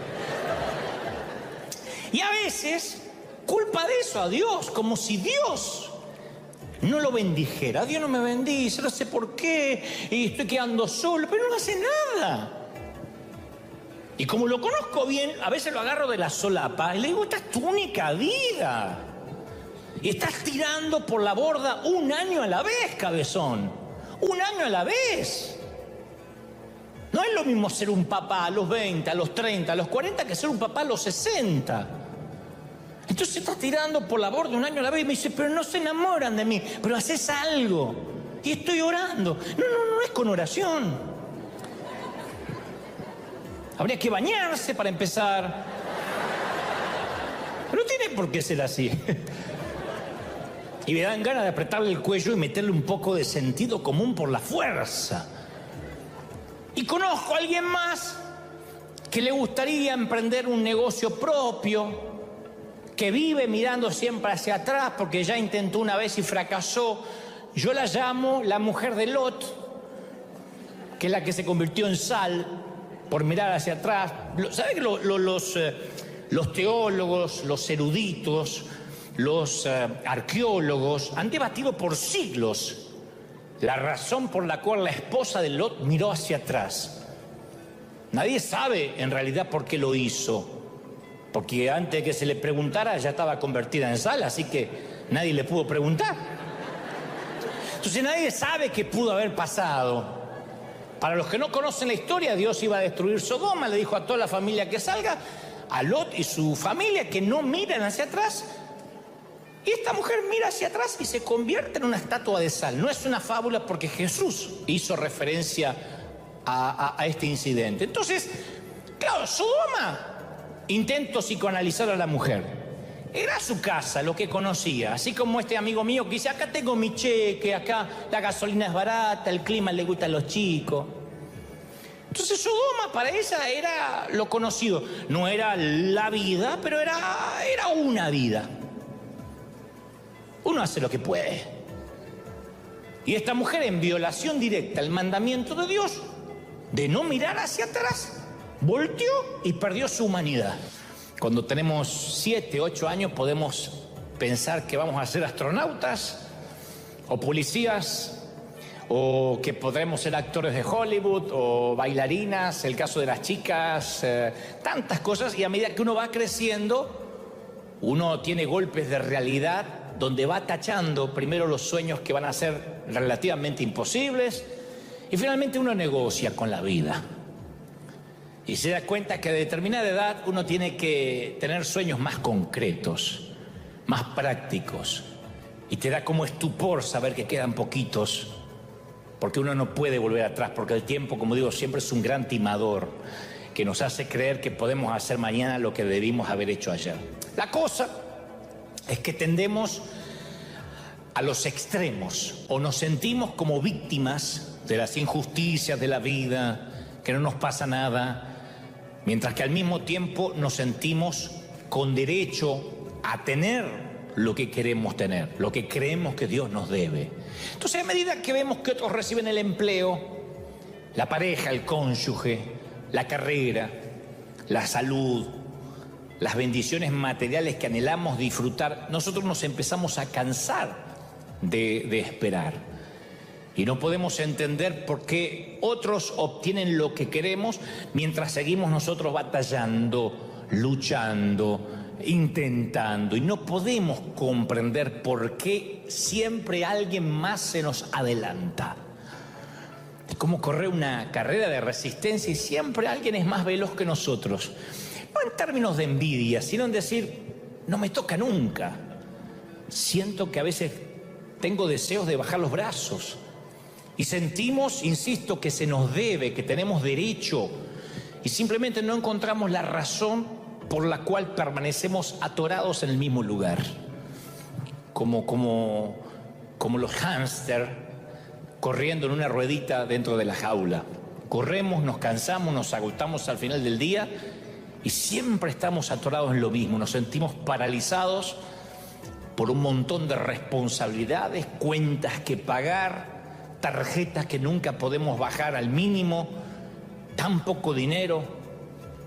Y a veces culpa de eso a Dios, como si Dios no lo bendijera. Dios no me bendice, no sé por qué, y estoy quedando solo, pero no hace nada. Y como lo conozco bien, a veces lo agarro de la solapa y le digo, esta es tu única vida. Y estás tirando por la borda 1 año a la vez, cabezón. 1 año a la vez. No es lo mismo ser un papá a los 20, a los 30, a los 40 que ser un papá a los 60. Entonces estás tirando por la borda un año a la vez y me dice, pero no se enamoran de mí, pero haces algo. Y estoy orando. No es con oración. Habría que bañarse para empezar. Pero no tiene por qué ser así. Y me dan ganas de apretarle el cuello y meterle un poco de sentido común por la fuerza. Y conozco a alguien más que le gustaría emprender un negocio propio, que vive mirando siempre hacia atrás porque ya intentó una vez y fracasó. Yo la llamo la mujer de Lot, que es la que se convirtió en sal por mirar hacia atrás. ¿Saben que los teólogos, los eruditos, los arqueólogos han debatido por siglos la razón por la cual la esposa de Lot miró hacia atrás? Nadie sabe en realidad por qué lo hizo, porque antes de que se le preguntara ya estaba convertida en sal, así que nadie le pudo preguntar. Entonces nadie sabe qué pudo haber pasado. Para los que no conocen la historia, Dios iba a destruir Sodoma, le dijo a toda la familia que salga, a Lot y su familia que no miren hacia atrás. Y esta mujer mira hacia atrás y se convierte en una estatua de sal. No es una fábula porque Jesús hizo referencia a este incidente. Entonces, claro, Sodoma, intento psicoanalizar a la mujer. Era su casa, lo que conocía. Así como este amigo mío que dice, acá tengo mi cheque, acá la gasolina es barata, el clima le gusta a los chicos. Entonces Sodoma para ella era lo conocido. No era la vida, pero era una vida. Uno hace lo que puede. Y esta mujer, en violación directa al mandamiento de Dios de no mirar hacia atrás, volteó y perdió su humanidad. Cuando tenemos 7, 8 años podemos pensar que vamos a ser astronautas o policías, o que podremos ser actores de Hollywood o bailarinas, el caso de las chicas, tantas cosas. Y a medida que uno va creciendo, uno tiene golpes de realidad donde va tachando primero los sueños que van a ser relativamente imposibles y finalmente uno negocia con la vida. Y se da cuenta que a determinada edad uno tiene que tener sueños más concretos, más prácticos. Y te da como estupor saber que quedan poquitos, porque uno no puede volver atrás, porque el tiempo, como digo, siempre es un gran timador que nos hace creer que podemos hacer mañana lo que debimos haber hecho ayer. La cosa es que tendemos a los extremos, o nos sentimos como víctimas de las injusticias de la vida, que no nos pasa nada, mientras que al mismo tiempo nos sentimos con derecho a tener lo que queremos tener, lo que creemos que Dios nos debe. Entonces, a medida que vemos que otros reciben el empleo, la pareja, el cónyuge, la carrera, la salud, las bendiciones materiales que anhelamos disfrutar, nosotros nos empezamos a cansar de esperar. Y no podemos entender por qué otros obtienen lo que queremos mientras seguimos nosotros batallando, luchando, intentando. Y no podemos comprender por qué siempre alguien más se nos adelanta. Es como correr una carrera de resistencia y siempre alguien es más veloz que nosotros. No en términos de envidia, sino en decir, no me toca nunca. Siento que a veces tengo deseos de bajar los brazos. Y sentimos, insisto, que se nos debe, que tenemos derecho. Y simplemente no encontramos la razón por la cual permanecemos atorados en el mismo lugar. Como los hámster corriendo en una ruedita dentro de la jaula. Corremos, nos cansamos, nos agotamos al final del día y siempre estamos atorados en lo mismo. Nos sentimos paralizados por un montón de responsabilidades, cuentas que pagar, tarjetas que nunca podemos bajar al mínimo, tan poco dinero,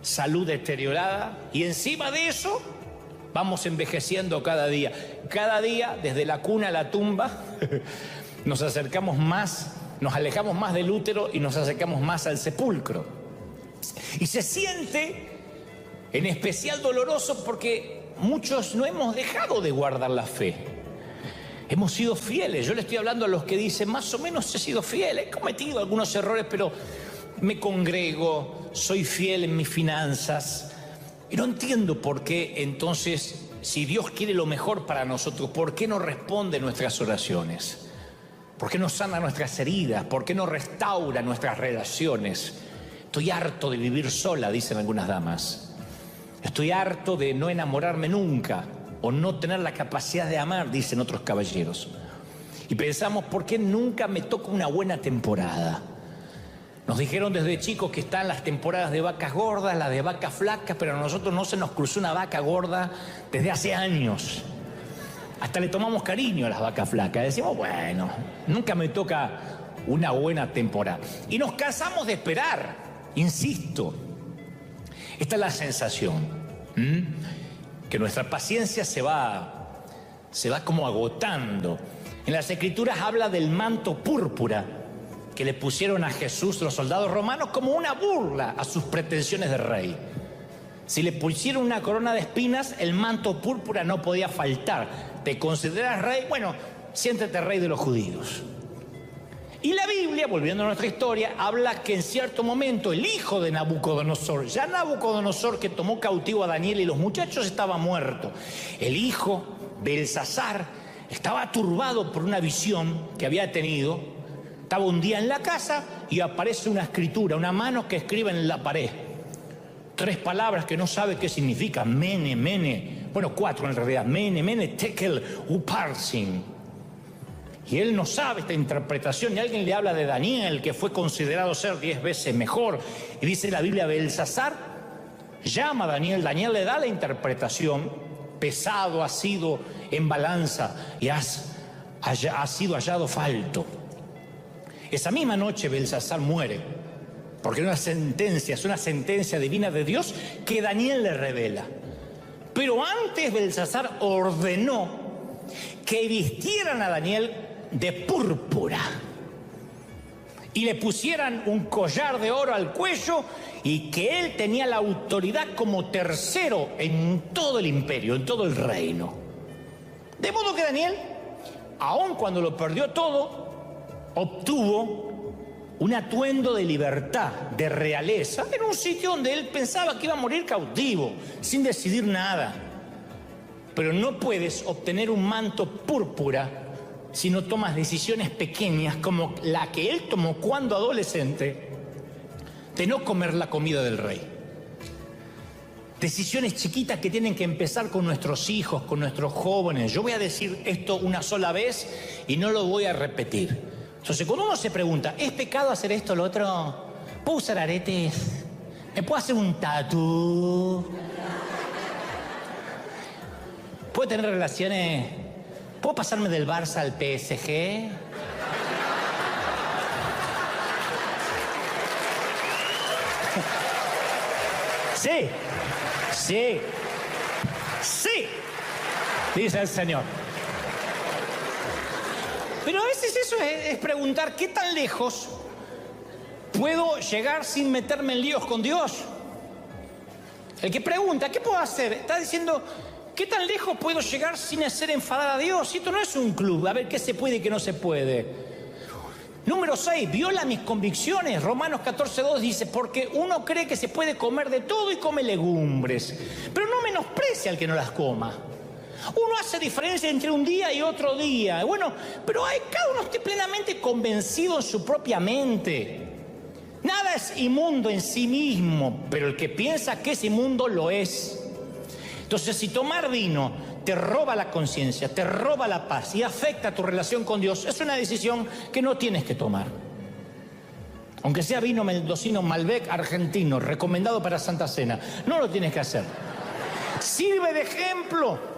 salud deteriorada, y encima de eso vamos envejeciendo cada día. Cada día, desde la cuna a la tumba, nos acercamos más, nos alejamos más del útero y nos acercamos más al sepulcro. Y se siente en especial doloroso porque muchos no hemos dejado de guardar la fe. Hemos sido fieles. Yo le estoy hablando a los que dicen, más o menos he sido fiel, he cometido algunos errores, pero me congrego, soy fiel en mis finanzas. Y no entiendo por qué entonces, si Dios quiere lo mejor para nosotros, ¿por qué no responde nuestras oraciones? ¿Por qué no sana nuestras heridas? ¿Por qué no restaura nuestras relaciones? Estoy harto de vivir sola, dicen algunas damas. Estoy harto de no enamorarme nunca o no tener la capacidad de amar, dicen otros caballeros. Y pensamos, ¿por qué nunca me toca una buena temporada? Nos dijeron desde chicos que están las temporadas de vacas gordas, las de vacas flacas, pero a nosotros no se nos cruzó una vaca gorda desde hace años. Hasta le tomamos cariño a las vacas flacas. Decimos, bueno, nunca me toca una buena temporada. Y nos cansamos de esperar, insisto. Esta es la sensación, que nuestra paciencia se va como agotando. En las Escrituras habla del manto púrpura que le pusieron a Jesús los soldados romanos como una burla a sus pretensiones de rey. Si le pusieron una corona de espinas, el manto púrpura no podía faltar. ¿Te consideras rey? Bueno, siéntete rey de los judíos. Y la Biblia, volviendo a nuestra historia, habla que en cierto momento el hijo de Nabucodonosor, ya Nabucodonosor que tomó cautivo a Daniel y los muchachos, estaba muerto. El hijo, Belsasar, estaba turbado por una visión que había tenido. Estaba un día en la casa y aparece una escritura, una mano que escribe en la pared. 3 palabras que no sabe qué significan. Mene, mene. Bueno, 4 en realidad. Mene, mene, tekel, uparsin. Y él no sabe esta interpretación. Y alguien le habla de Daniel, que fue considerado ser 10 veces mejor. Y dice la Biblia, Belsasar llama a Daniel. Daniel le da la interpretación. Pesado ha sido en balanza y ha sido hallado falto. Esa misma noche Belsasar muere, porque es una sentencia divina de Dios que Daniel le revela. Pero antes Belsasar ordenó que vistieran a Daniel de púrpura y le pusieran un collar de oro al cuello y que él tenía la autoridad como tercero en todo el imperio, en todo el reino. De modo que Daniel, aun cuando lo perdió todo, obtuvo un atuendo de libertad, de realeza, en un sitio donde él pensaba que iba a morir cautivo, sin decidir nada. Pero no puedes obtener un manto púrpura si no tomas decisiones pequeñas como la que él tomó cuando adolescente, de no comer la comida del rey. Decisiones chiquitas que tienen que empezar con nuestros hijos, con nuestros jóvenes. Yo voy a decir esto una sola vez y no lo voy a repetir. Entonces, cuando uno se pregunta, ¿es pecado hacer esto o lo otro? ¿Puedo usar aretes? ¿Me puedo hacer un tatú? ¿Puedo tener relaciones? ¿Puedo pasarme del Barça al PSG? Sí, sí, sí, dice el Señor. Pero a veces eso es preguntar, ¿qué tan lejos puedo llegar sin meterme en líos con Dios? El que pregunta, ¿qué puedo hacer? Está diciendo, ¿qué tan lejos puedo llegar sin hacer enfadar a Dios? Esto no es un club, a ver qué se puede y qué no se puede. Número 6, viola mis convicciones. Romanos 14:2 dice, porque uno cree que se puede comer de todo y come legumbres, pero no menosprecia al que no las coma. Uno hace diferencia entre un día y otro día. Bueno, pero cada uno esté plenamente convencido en su propia mente. Nada es inmundo en sí mismo, pero el que piensa que es inmundo lo es. Entonces, si tomar vino te roba la conciencia, te roba la paz y afecta tu relación con Dios, es una decisión que no tienes que tomar. Aunque sea vino mendocino Malbec argentino, recomendado para Santa Cena, no lo tienes que hacer. Sirve de ejemplo.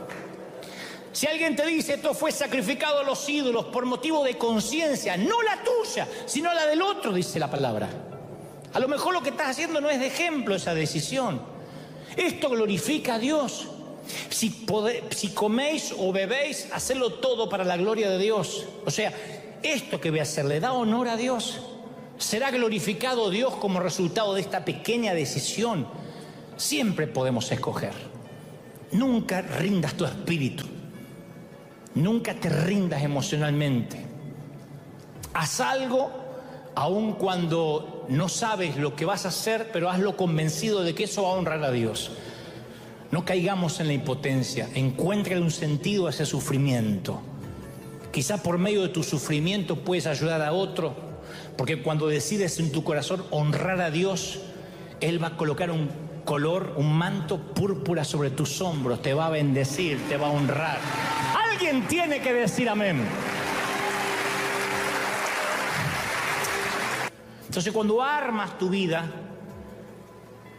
Si alguien te dice esto fue sacrificado a los ídolos por motivo de conciencia, no la tuya, sino la del otro, dice la palabra. A lo mejor lo que estás haciendo no es de ejemplo esa decisión. Esto glorifica a Dios. Si coméis o bebéis, hacedlo todo para la gloria de Dios. O sea, esto que voy a hacer le da honor a Dios. Será glorificado Dios como resultado de esta pequeña decisión. Siempre podemos escoger. Nunca rindas tu espíritu. Nunca te rindas emocionalmente. Haz algo aun cuando no sabes lo que vas a hacer, pero hazlo convencido de que eso va a honrar a Dios. No caigamos en la impotencia, encuentra un sentido a ese sufrimiento. Quizá por medio de tu sufrimiento puedes ayudar a otro, porque cuando decides en tu corazón honrar a Dios, Él va a colocar un color, un manto púrpura sobre tus hombros, te va a bendecir, te va a honrar. Alguien tiene que decir amén. Entonces, cuando armas tu vida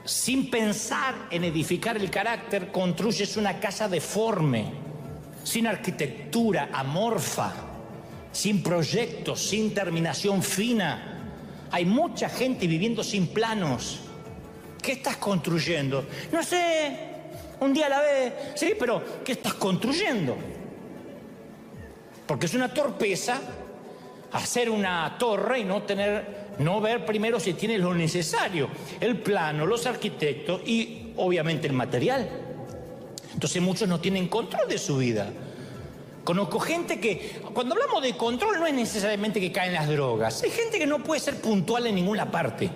sin pensar en edificar el carácter, construyes una casa deforme, sin arquitectura, amorfa, sin proyectos, sin terminación fina. Hay mucha gente viviendo sin planos. ¿Qué estás construyendo? No sé, un día a la vez. Sí, pero ¿qué estás construyendo? Porque es una torpeza hacer una torre y no ver primero si tiene lo necesario, el plano, los arquitectos y obviamente el material. Entonces muchos no tienen control de su vida. Conozco gente que, cuando hablamos de control, no es necesariamente que caen las drogas. Hay gente que no puede ser puntual en ninguna parte.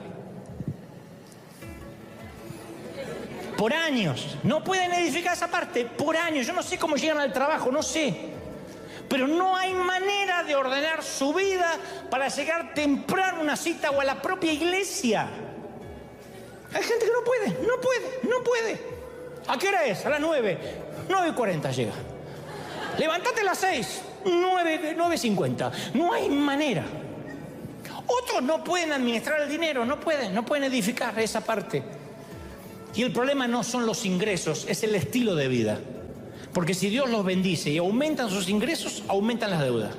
Por años, no pueden edificar esa parte, por años. Yo no sé cómo llegan al trabajo, no sé. Pero no hay manera de ordenar su vida para llegar temprano a una cita o a la propia iglesia. Hay gente que no puede. ¿A qué hora es? A las 9, 9:40 llega. Levántate a las 6, 9:50. No hay manera. Otros no pueden administrar el dinero, no pueden edificar esa parte. Y el problema no son los ingresos, es el estilo de vida. Porque si Dios los bendice y aumentan sus ingresos, aumentan las deudas.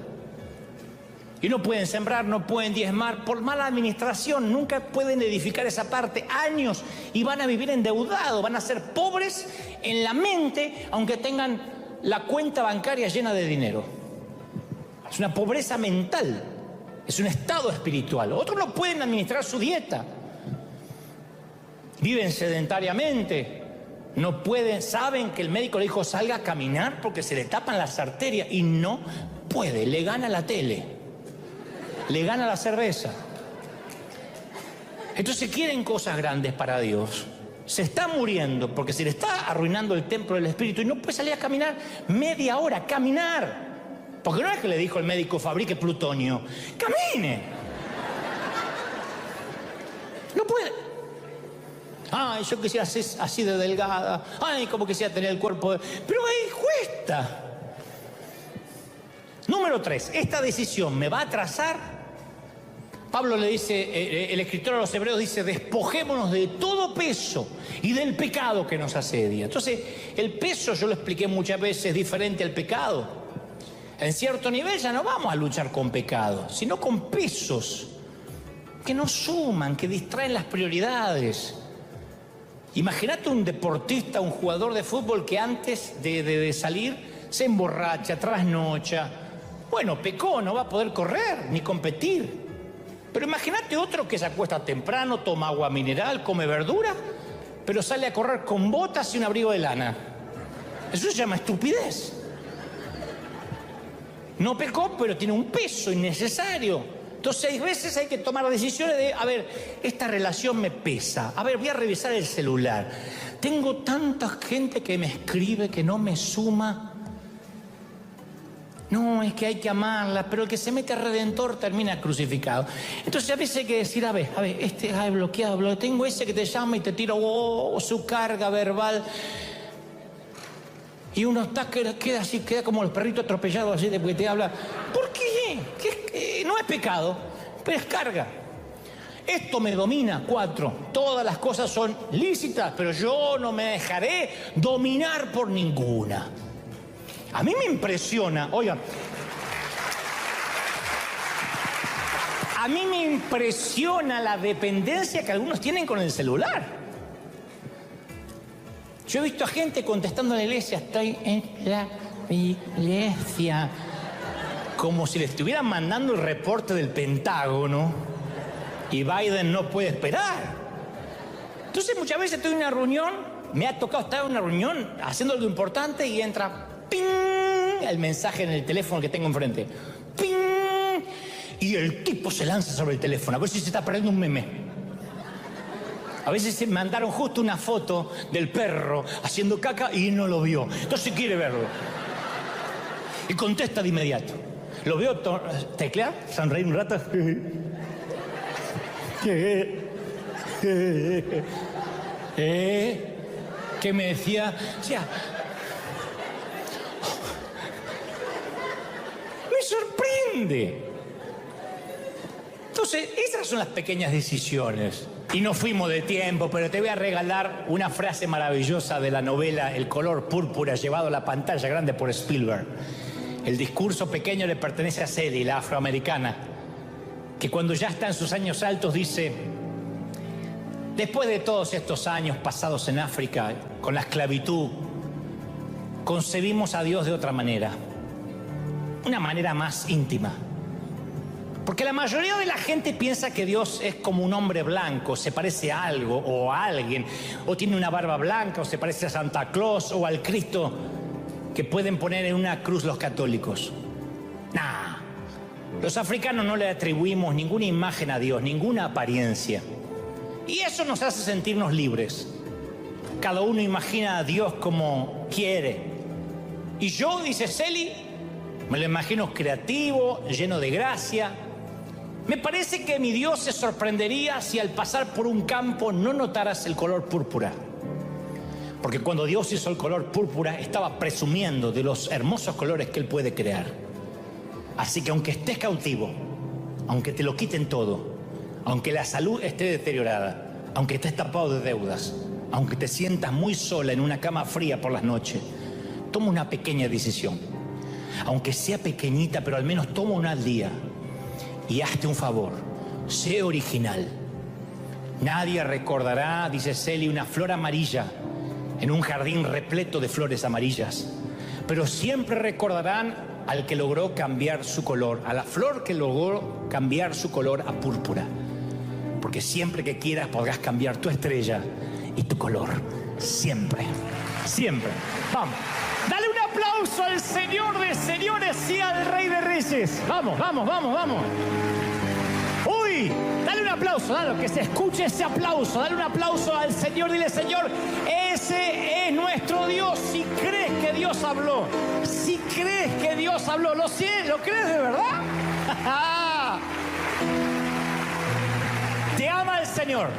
Y no pueden sembrar, no pueden diezmar. Por mala administración nunca pueden edificar esa parte. Años y van a vivir endeudados, van a ser pobres en la mente, aunque tengan la cuenta bancaria llena de dinero. Es una pobreza mental, es un estado espiritual. Otros no pueden administrar su dieta. Viven sedentariamente, no pueden, saben que el médico le dijo salga a caminar porque se le tapan las arterias y no puede, le gana la tele, le gana la cerveza. Entonces quieren cosas grandes para Dios, se está muriendo porque se le está arruinando el templo del Espíritu y no puede salir a caminar media hora, caminar. Porque no es que le dijo el médico fabrique plutonio, camine. No puede. Ay, yo quisiera ser así de delgada. Ay, como quisiera tener el cuerpo de... Pero ahí cuesta. Número 3, ¿esta decisión me va a atrasar? Pablo le dice, el escritor a los Hebreos dice, despojémonos de todo peso y del pecado que nos asedia. Entonces, el peso, yo lo expliqué muchas veces, es diferente al pecado. En cierto nivel ya no vamos a luchar con pecado, sino con pesos que nos suman, que distraen las prioridades. Imagínate un deportista, un jugador de fútbol que antes de salir se emborracha, trasnocha. Bueno, pecó, no va a poder correr ni competir. Pero imagínate otro que se acuesta temprano, toma agua mineral, come verdura, pero sale a correr con botas y un abrigo de lana. Eso se llama estupidez. No pecó, pero tiene un peso innecesario. Entonces, 6 veces hay que tomar decisiones de, a ver, esta relación me pesa. A ver, voy a revisar el celular. Tengo tanta gente que me escribe que no me suma. No, es que hay que amarla, pero el que se mete a Redentor termina crucificado. Entonces, a veces hay que decir, a ver, bloqueado. Tengo ese que te llama y te tira su carga verbal. Y uno está, queda así, queda como el perrito atropellado así de que te habla. ¿Por qué? No es pecado, pero es carga. Esto me domina. 4, todas las cosas son lícitas, pero yo no me dejaré dominar por ninguna. A mí me impresiona, oigan, a mí me impresiona la dependencia que algunos tienen con el celular. Yo he visto a gente contestando en la iglesia, estoy en la iglesia, como si le estuvieran mandando el reporte del Pentágono y Biden no puede esperar. Entonces muchas veces estoy en una reunión, me ha tocado estar en una reunión haciendo algo importante y entra ¡ping! El mensaje en el teléfono que tengo enfrente. ¡Ping! y el tipo se lanza sobre el teléfono a ver si se está perdiendo un meme. A veces se mandaron justo una foto del perro haciendo caca y no lo vio. Entonces quiere verlo. Y contesta de inmediato. Lo veo teclear, sonreír un rato. ¿Qué me decía? O sea, me sorprende. Entonces, esas son las pequeñas decisiones. Y no fuimos de tiempo, pero te voy a regalar una frase maravillosa de la novela El color púrpura, llevado a la pantalla grande por Spielberg. El discurso pequeño le pertenece a Sally, la afroamericana, que cuando ya está en sus años altos dice: después de todos estos años pasados en África, con la esclavitud, concebimos a Dios de otra manera, una manera más íntima. Porque la mayoría de la gente piensa que Dios es como un hombre blanco, se parece a algo o a alguien, o tiene una barba blanca, o se parece a Santa Claus o al Cristo que pueden poner en una cruz los católicos. Nah, los africanos no le atribuimos ninguna imagen a Dios, ninguna apariencia. Y eso nos hace sentirnos libres. Cada uno imagina a Dios como quiere. Y yo, dice Celi, me lo imagino creativo, lleno de gracia. Me parece que mi Dios se sorprendería si al pasar por un campo no notaras el color púrpura. Porque cuando Dios hizo el color púrpura, estaba presumiendo de los hermosos colores que Él puede crear. Así que aunque estés cautivo, aunque te lo quiten todo, aunque la salud esté deteriorada, aunque estés tapado de deudas, aunque te sientas muy sola en una cama fría por las noches, toma una pequeña decisión. Aunque sea pequeñita, pero al menos toma una al día. Y hazte un favor, sé original. Nadie recordará, dice Celi, una flor amarilla en un jardín repleto de flores amarillas. Pero siempre recordarán al que logró cambiar su color, a la flor que logró cambiar su color a púrpura. Porque siempre que quieras podrás cambiar tu estrella y tu color. Siempre, siempre. Vamos. Dale un aplauso al Señor de señores y al Rey de Reyes. Vamos, vamos, vamos, vamos. Uy, dale un aplauso, dale, que se escuche ese aplauso. Dale un aplauso al Señor, dile: Señor, ese es nuestro Dios. Si crees que Dios habló, si crees que Dios habló, ¿lo crees de verdad? Te ama el Señor.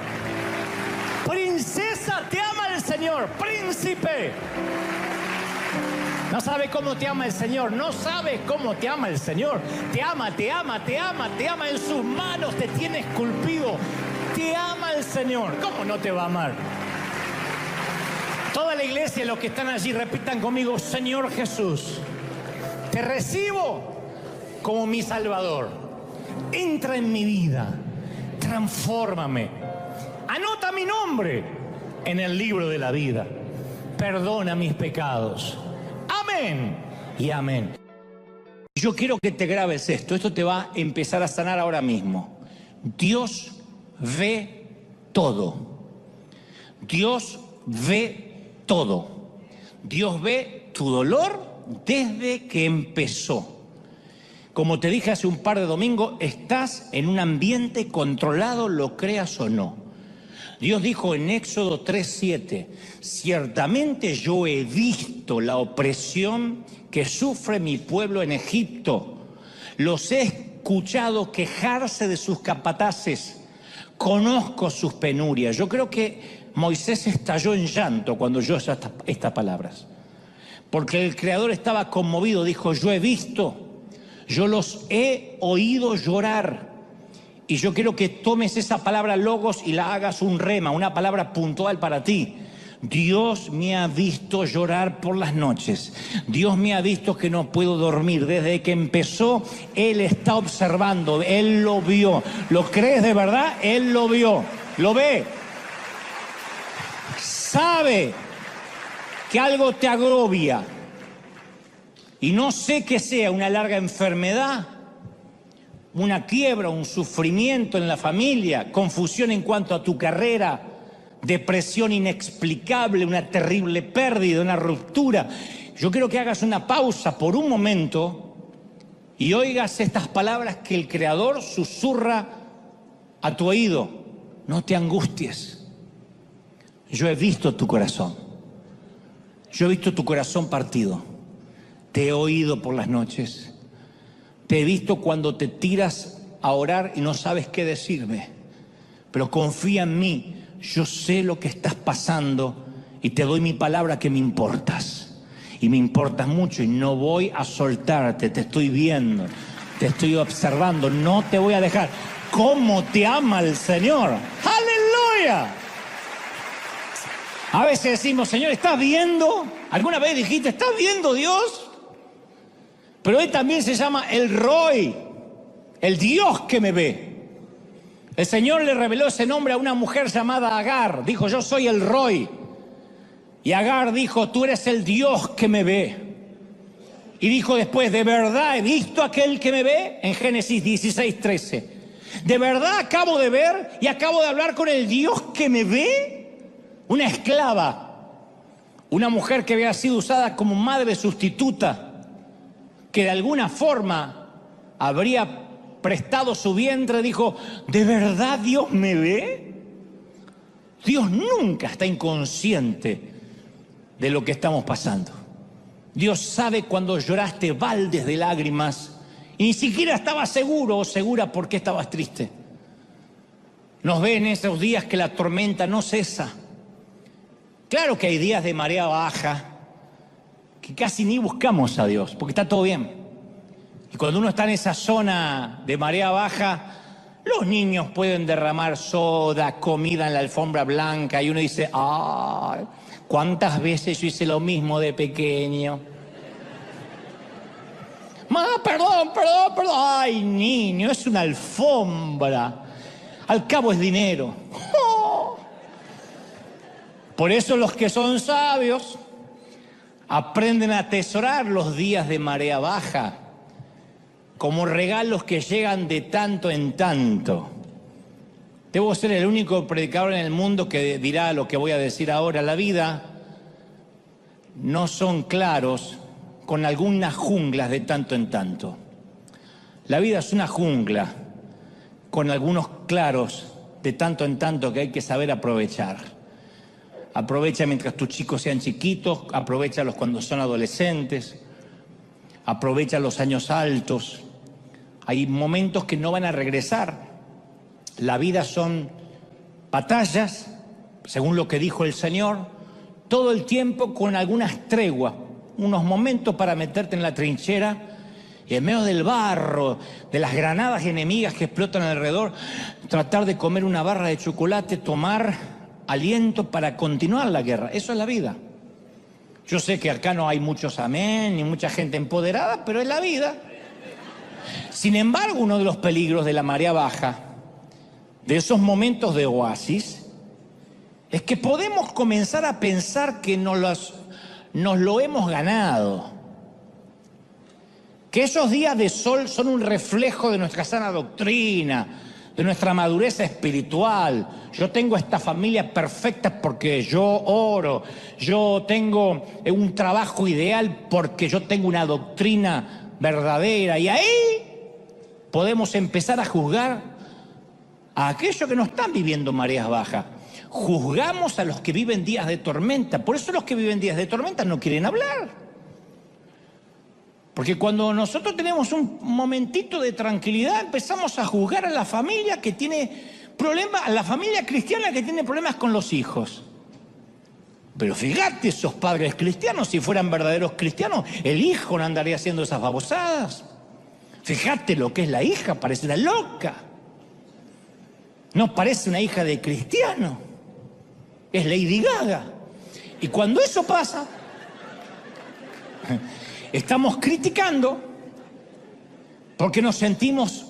Princesa, te ama el Señor. Príncipe. No sabe cómo te ama el Señor, no sabes cómo te ama el Señor. Te ama, te ama, te ama, te ama. En sus manos te tiene esculpido. Te ama el Señor. ¿Cómo no te va a amar? Toda la iglesia, los que están allí, repitan conmigo: Señor Jesús, te recibo como mi Salvador. Entra en mi vida, transfórmame. Anota mi nombre en el libro de la vida. Perdona mis pecados. Amén y amén. Yo quiero que te grabes esto. Esto te va a empezar a sanar ahora mismo. Dios ve todo. Dios ve todo. Dios ve tu dolor desde que empezó. Como te dije hace un par de domingos, estás en un ambiente controlado, lo creas o no. Dios dijo en Éxodo 3:7, ciertamente yo he visto la opresión que sufre mi pueblo en Egipto. Los he escuchado quejarse de sus capataces. Conozco sus penurias. Yo creo que Moisés estalló en llanto cuando oyó estas palabras. Porque el Creador estaba conmovido. Dijo: yo he visto, yo los he oído llorar. Y yo quiero que tomes esa palabra logos y la hagas un rema, una palabra puntual para ti. Dios me ha visto llorar por las noches. Dios me ha visto que no puedo dormir. Desde que empezó, Él está observando. Él lo vio. ¿Lo crees de verdad? Él lo vio. Lo ve. Sabe que algo te agobia. Y no sé qué sea, una larga enfermedad, una quiebra, un sufrimiento en la familia, confusión en cuanto a tu carrera, depresión inexplicable, una terrible pérdida, una ruptura. Yo quiero que hagas una pausa por un momento y oigas estas palabras que el Creador susurra a tu oído: no te angusties. Yo he visto tu corazón. Yo he visto tu corazón partido. Te he oído por las noches. Te he visto cuando te tiras a orar y no sabes qué decirme. Pero confía en mí. Yo sé lo que estás pasando y te doy mi palabra que me importas. Y me importas mucho y no voy a soltarte. Te estoy viendo, te estoy observando. No te voy a dejar. ¿Cómo te ama el Señor? ¡Aleluya! A veces decimos: Señor, ¿estás viendo? ¿Alguna vez dijiste: ¿estás viendo, Dios? Pero Él también se llama el Roy, el Dios que me ve. El Señor le reveló ese nombre a una mujer llamada Agar. Dijo: yo soy el Roy. Y Agar dijo: tú eres el Dios que me ve. Y dijo después: de verdad he visto a aquel que me ve, en Génesis 16:13. De verdad acabo de ver y acabo de hablar con el Dios que me ve. Una esclava, una mujer que había sido usada como madre sustituta, que de alguna forma habría prestado su vientre, dijo: ¿de verdad Dios me ve? Dios nunca está inconsciente de lo que estamos pasando. Dios sabe cuando lloraste baldes de lágrimas y ni siquiera estabas seguro o segura por qué estabas triste. Nos ve en esos días que la tormenta no cesa. Claro que hay días de marea baja que casi ni buscamos a Dios, porque está todo bien. Y cuando uno está en esa zona de marea baja, los niños pueden derramar soda, comida en la alfombra blanca, y uno dice: ¡ay! ¿Cuántas veces yo hice lo mismo de pequeño? Perdón. ¡Ay, niño! Es una alfombra. Al cabo es dinero. ¡Oh! Por eso los que son sabios aprenden a atesorar los días de marea baja como regalos que llegan de tanto en tanto. Debo ser el único predicador en el mundo que dirá lo que voy a decir ahora. La vida no son claros con algunas junglas de tanto en tanto. La vida es una jungla con algunos claros de tanto en tanto que hay que saber aprovechar. Aprovecha mientras tus chicos sean chiquitos, aprovéchalos cuando son adolescentes, aprovecha los años altos. Hay momentos que no van a regresar. La vida son batallas, según lo que dijo el Señor, todo el tiempo con algunas treguas, unos momentos para meterte en la trinchera y en medio del barro, de las granadas enemigas que explotan alrededor, tratar de comer una barra de chocolate, tomar aliento para continuar la guerra. Eso es la vida. Yo sé que acá no hay muchos amén ni mucha gente empoderada, pero es la vida. Sin embargo, uno de los peligros de la marea baja, de esos momentos de oasis, es que podemos comenzar a pensar que nos lo hemos ganado. Que esos días de sol son un reflejo de nuestra sana doctrina, de nuestra madurez espiritual. Yo tengo esta familia perfecta porque yo oro. Yo tengo un trabajo ideal porque yo tengo una doctrina verdadera. Y ahí podemos empezar a juzgar a aquellos que no están viviendo mareas bajas. Juzgamos a los que viven días de tormenta. Por eso los que viven días de tormenta no quieren hablar. Porque cuando nosotros tenemos un momentito de tranquilidad, empezamos a juzgar a la familia que tiene problemas, a la familia cristiana que tiene problemas con los hijos. Pero fíjate, esos padres cristianos, si fueran verdaderos cristianos, el hijo no andaría haciendo esas babosadas. Fíjate lo que es la hija, parece una loca. No parece una hija de cristiano. Es Lady Gaga. Y cuando eso pasa, estamos criticando porque nos sentimos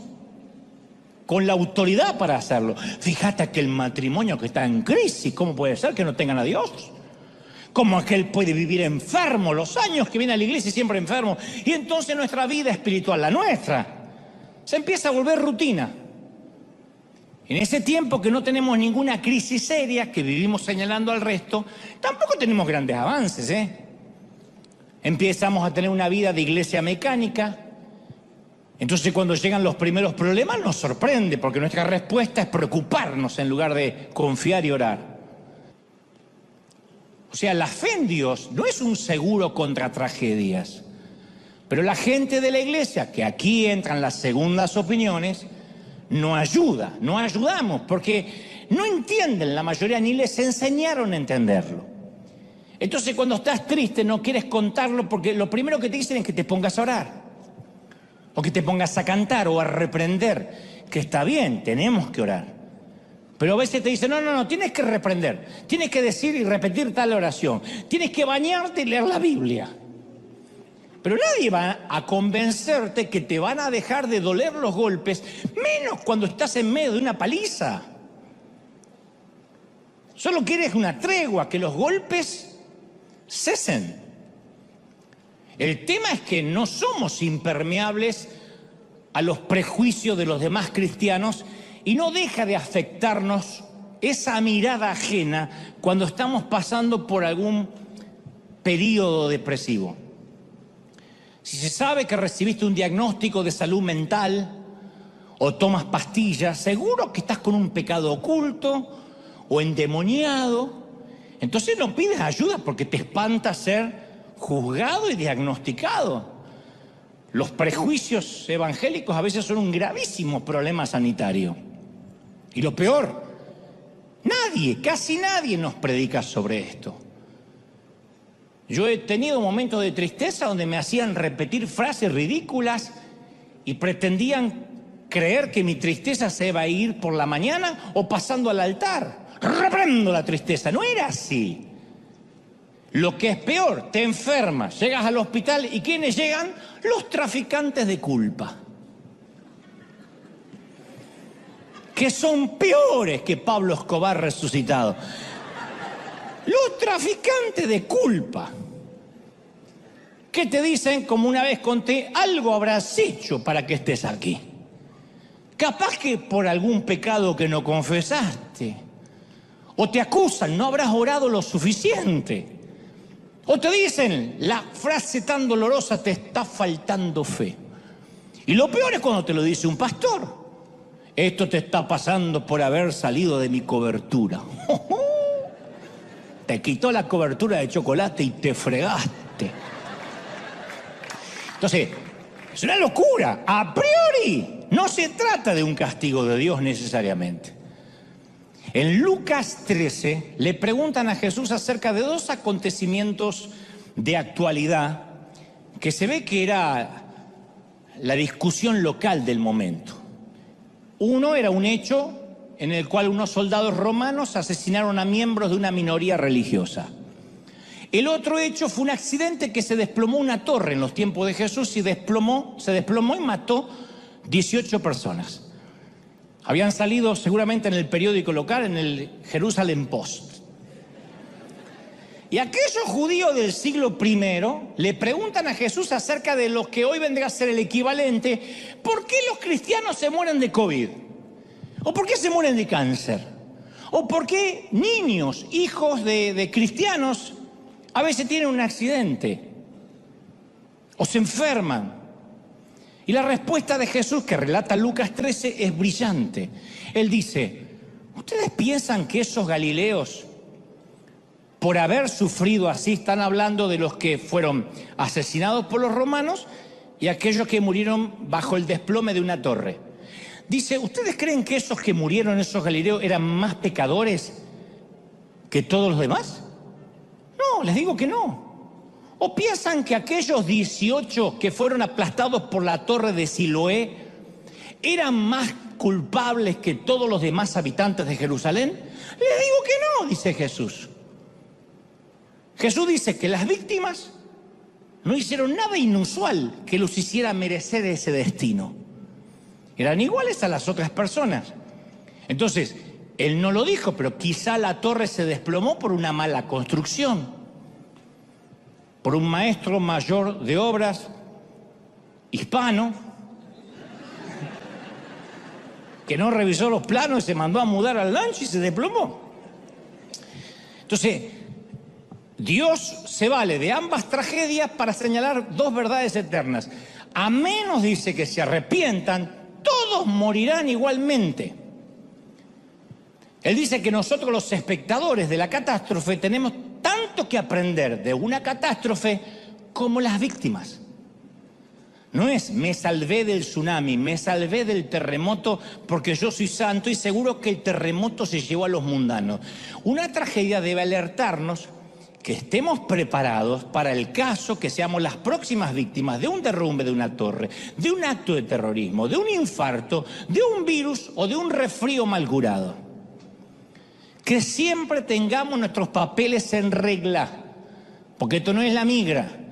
con la autoridad para hacerlo. Fíjate aquel matrimonio que está en crisis, ¿cómo puede ser que no tengan a Dios? ¿Cómo aquel puede vivir enfermo los años que viene a la iglesia y siempre enfermo? Y entonces nuestra vida espiritual, la nuestra, se empieza a volver rutina. En ese tiempo que no tenemos ninguna crisis seria, que vivimos señalando al resto, tampoco tenemos grandes avances, Empezamos a tener una vida de iglesia mecánica Entonces cuando llegan los primeros problemas nos sorprende, porque nuestra respuesta es preocuparnos en lugar de confiar y orar. O sea, la fe en Dios no es un seguro contra tragedias. Pero la gente de la iglesia, que aquí entran las segundas opiniones, no ayudamos, porque no entienden la mayoría, ni les enseñaron a entenderlo. Entonces cuando estás triste no quieres contarlo porque lo primero que te dicen es que te pongas a orar, o que te pongas a cantar o a reprender, que está bien, tenemos que orar. Pero a veces te dicen, no, tienes que reprender, tienes que decir y repetir tal oración, tienes que bañarte y leer la Biblia. Pero nadie va a convencerte que te van a dejar de doler los golpes, menos cuando estás en medio de una paliza. Solo quieres una tregua, que los golpes cesen. El tema es que no somos impermeables a los prejuicios de los demás cristianos y no deja de afectarnos esa mirada ajena cuando estamos pasando por algún periodo depresivo. Si se sabe que recibiste un diagnóstico de salud mental o tomas pastillas, seguro que estás con un pecado oculto o endemoniado. Entonces no pides ayuda porque te espanta ser juzgado y diagnosticado. Los prejuicios evangélicos a veces son un gravísimo problema sanitario. Y lo peor, casi nadie nos predica sobre esto. Yo he tenido momentos de tristeza donde me hacían repetir frases ridículas y pretendían creer que mi tristeza se iba a ir por la mañana o pasando al altar. Reprendo la tristeza. No era así. Lo que es peor, te enfermas, llegas al hospital y ¿quiénes llegan? Los traficantes de culpa. Que son peores que Pablo Escobar resucitado. Los traficantes de culpa, que te dicen, como una vez conté, algo habrás hecho para que estés aquí. Capaz que por algún pecado que no confesaste. O te acusan, no habrás orado lo suficiente. O te dicen la frase tan dolorosa, te está faltando fe. Y lo peor es cuando te lo dice un pastor. Esto te está pasando por haber salido de mi cobertura. Te quitó la cobertura de chocolate y te fregaste. Entonces, es una locura. A priori, no se trata de un castigo de Dios necesariamente. En Lucas 13 le preguntan a Jesús acerca de dos acontecimientos de actualidad que se ve que era la discusión local del momento. Uno era un hecho en el cual unos soldados romanos asesinaron a miembros de una minoría religiosa. El otro hecho fue un accidente que se desplomó una torre en los tiempos de Jesús y se desplomó y mató 18 personas. Habían salido seguramente en el periódico local, en el Jerusalem Post. Y aquellos judíos del siglo I le preguntan a Jesús acerca de lo que hoy vendría a ser el equivalente. ¿Por qué los cristianos se mueren de COVID? ¿O por qué se mueren de cáncer? ¿O por qué niños, hijos de cristianos, a veces tienen un accidente? ¿O se enferman? Y la respuesta de Jesús, que relata Lucas 13, es brillante. Él dice, ¿ustedes piensan que esos galileos, por haber sufrido así, están hablando de los que fueron asesinados por los romanos y aquellos que murieron bajo el desplome de una torre? Dice, ¿ustedes creen que esos que murieron, esos galileos, eran más pecadores que todos los demás? No, les digo que no. ¿O piensan que aquellos 18 que fueron aplastados por la torre de Siloé eran más culpables que todos los demás habitantes de Jerusalén? Les digo que no, dice Jesús. Jesús dice que las víctimas no hicieron nada inusual que los hiciera merecer ese destino. Eran iguales a las otras personas. Entonces, él no lo dijo, pero quizá la torre se desplomó por una mala construcción, por un maestro mayor de obras hispano que no revisó los planos y se mandó a mudar al rancho y se desplomó. Entonces, Dios se vale de ambas tragedias para señalar dos verdades eternas. A menos, dice, que se arrepientan, todos morirán igualmente. Él dice que nosotros, los espectadores de la catástrofe, tenemos tanto que aprender de una catástrofe como las víctimas. No es me salvé del tsunami, me salvé del terremoto porque yo soy santo y seguro que el terremoto se llevó a los mundanos. Una tragedia debe alertarnos que estemos preparados para el caso que seamos las próximas víctimas de un derrumbe de una torre, de un acto de terrorismo, de un infarto, de un virus o de un resfrío mal curado. Que siempre tengamos nuestros papeles en regla, porque esto no es la migra.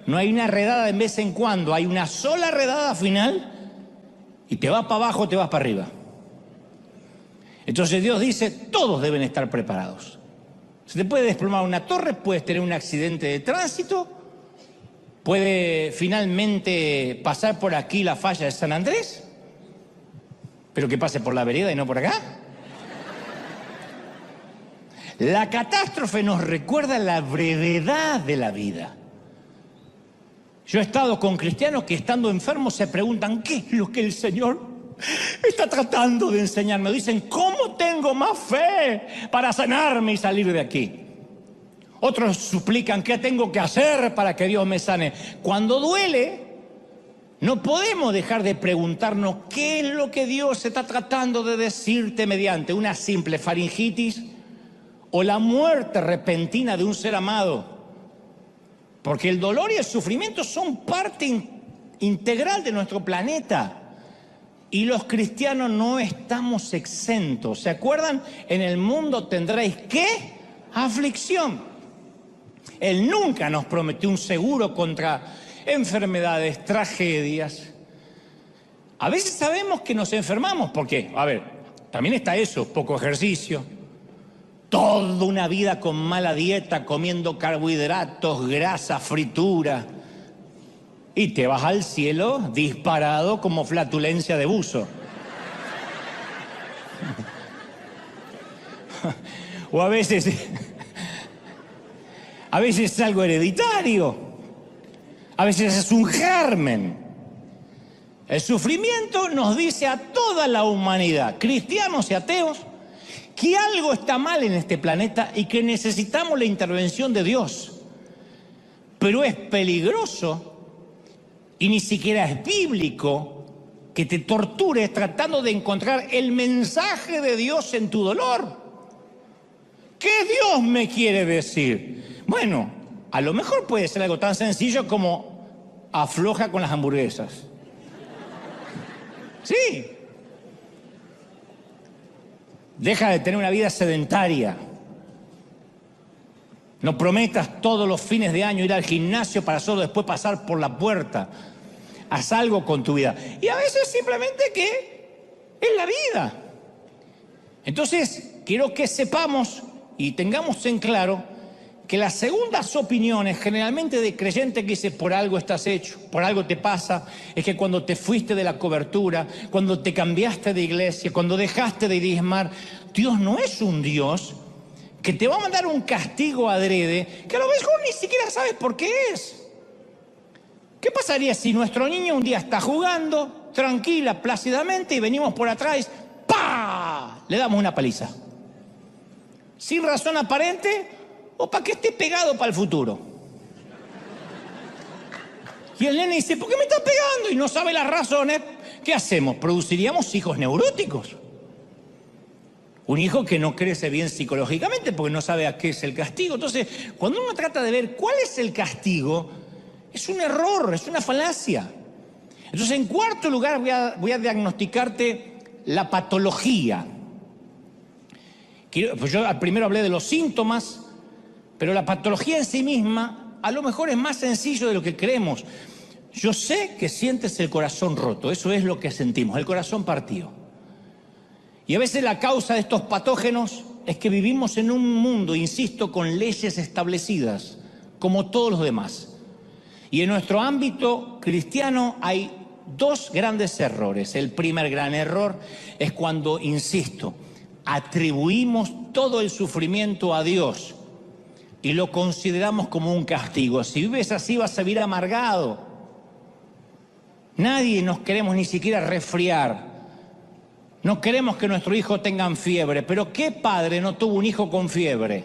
No hay una redada de vez en cuando, hay una sola redada final y te vas para abajo o te vas para arriba. Entonces Dios dice, todos deben estar preparados. Se te puede desplomar una torre, puedes tener un accidente de tránsito, puede finalmente pasar por aquí la falla de San Andrés, pero que pase por la vereda y no por acá. La catástrofe nos recuerda la brevedad de la vida. Yo he estado con cristianos que estando enfermos se preguntan, ¿qué es lo que el Señor está tratando de enseñarme? Dicen, ¿cómo tengo más fe para sanarme y salir de aquí? Otros suplican, ¿qué tengo que hacer para que Dios me sane? Cuando duele, no podemos dejar de preguntarnos qué es lo que Dios está tratando de decirte mediante una simple faringitis o la muerte repentina de un ser amado. Porque el dolor y el sufrimiento son parte integral de nuestro planeta. Y los cristianos no estamos exentos. ¿Se acuerdan? En el mundo tendréis ¿qué? Aflicción. Él nunca nos prometió un seguro contra enfermedades, tragedias. A veces sabemos que nos enfermamos. ¿Por qué? A ver, también está eso, poco ejercicio. Toda una vida con mala dieta, comiendo carbohidratos, grasa, fritura. Y te vas al cielo disparado como flatulencia de buzo. O a veces es algo hereditario. A veces es un germen. El sufrimiento nos dice a toda la humanidad, cristianos y ateos, que algo está mal en este planeta y que necesitamos la intervención de Dios. Pero es peligroso y ni siquiera es bíblico que te tortures tratando de encontrar el mensaje de Dios en tu dolor. ¿Qué Dios me quiere decir? Bueno, a lo mejor puede ser algo tan sencillo como afloja con las hamburguesas. Sí. Deja de tener una vida sedentaria. No prometas todos los fines de año ir al gimnasio para solo después pasar por la puerta. Haz algo con tu vida. Y a veces simplemente que es la vida. Entonces, quiero que sepamos y tengamos en claro que las segundas opiniones, generalmente de creyente que dice por algo estás hecho, por algo te pasa, es que cuando te fuiste de la cobertura, cuando te cambiaste de iglesia, cuando dejaste de diezmar, Dios no es un Dios que te va a mandar un castigo adrede, que a lo mejor ni siquiera sabes por qué es. ¿Qué pasaría si nuestro niño un día está jugando, tranquila, plácidamente, y venimos por atrás, ¡pah!, le damos una paliza? Sin razón aparente, o para que esté pegado para el futuro. Y el nene dice, ¿por qué me está pegando? Y no sabe las razones. ¿Qué hacemos? Produciríamos hijos neuróticos. Un hijo que no crece bien psicológicamente porque no sabe a qué es el castigo. Entonces, cuando uno trata de ver cuál es el castigo, es un error, es una falacia. Entonces, en cuarto lugar, voy a diagnosticarte la patología. Pues yo primero hablé de los síntomas, pero la patología en sí misma a lo mejor es más sencillo de lo que creemos. Yo sé que sientes el corazón roto, eso es lo que sentimos, el corazón partido. Y a veces la causa de estos patógenos es que vivimos en un mundo, insisto, con leyes establecidas, como todos los demás. Y en nuestro ámbito cristiano hay dos grandes errores. El primer gran error es cuando, insisto, atribuimos todo el sufrimiento a Dios, y lo consideramos como un castigo. Si vives así vas a vivir amargado. Nadie nos queremos ni siquiera resfriar. No queremos que nuestros hijos tengan fiebre, pero ¿qué padre no tuvo un hijo con fiebre?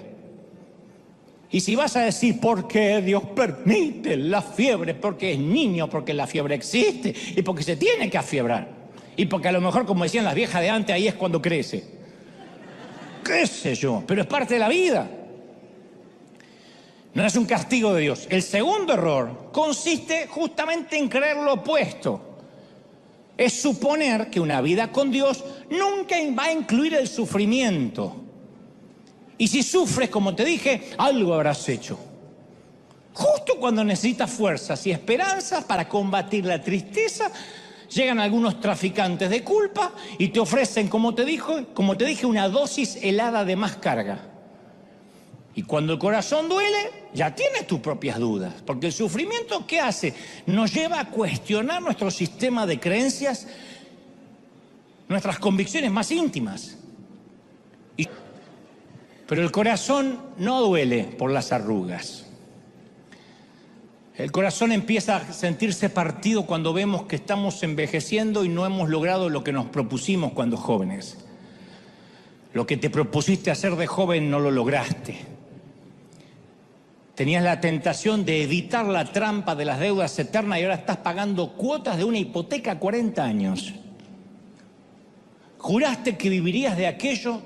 Y si vas a decir, ¿por qué Dios permite la fiebre? Porque es niño, porque la fiebre existe y porque se tiene que afiebrar. Y porque a lo mejor, como decían las viejas de antes, ahí es cuando crece. ¿Qué sé yo? Pero es parte de la vida. No es un castigo de Dios. El segundo error consiste justamente en creer lo opuesto. Es suponer que una vida con Dios nunca va a incluir el sufrimiento. Y si sufres, como te dije, algo habrás hecho. Justo cuando necesitas fuerzas y esperanzas para combatir la tristeza, llegan algunos traficantes de culpa y te ofrecen, como te dije, una dosis helada de más carga. Y cuando el corazón duele, ya tienes tus propias dudas. Porque el sufrimiento, ¿qué hace? Nos lleva a cuestionar nuestro sistema de creencias, nuestras convicciones más íntimas. Pero el corazón no duele por las arrugas. El corazón empieza a sentirse partido cuando vemos que estamos envejeciendo y no hemos logrado lo que nos propusimos cuando jóvenes. Lo que te propusiste hacer de joven no lo lograste. Tenías la tentación de evitar la trampa de las deudas eternas y ahora estás pagando cuotas de una hipoteca a 40 años. Juraste que vivirías de aquello,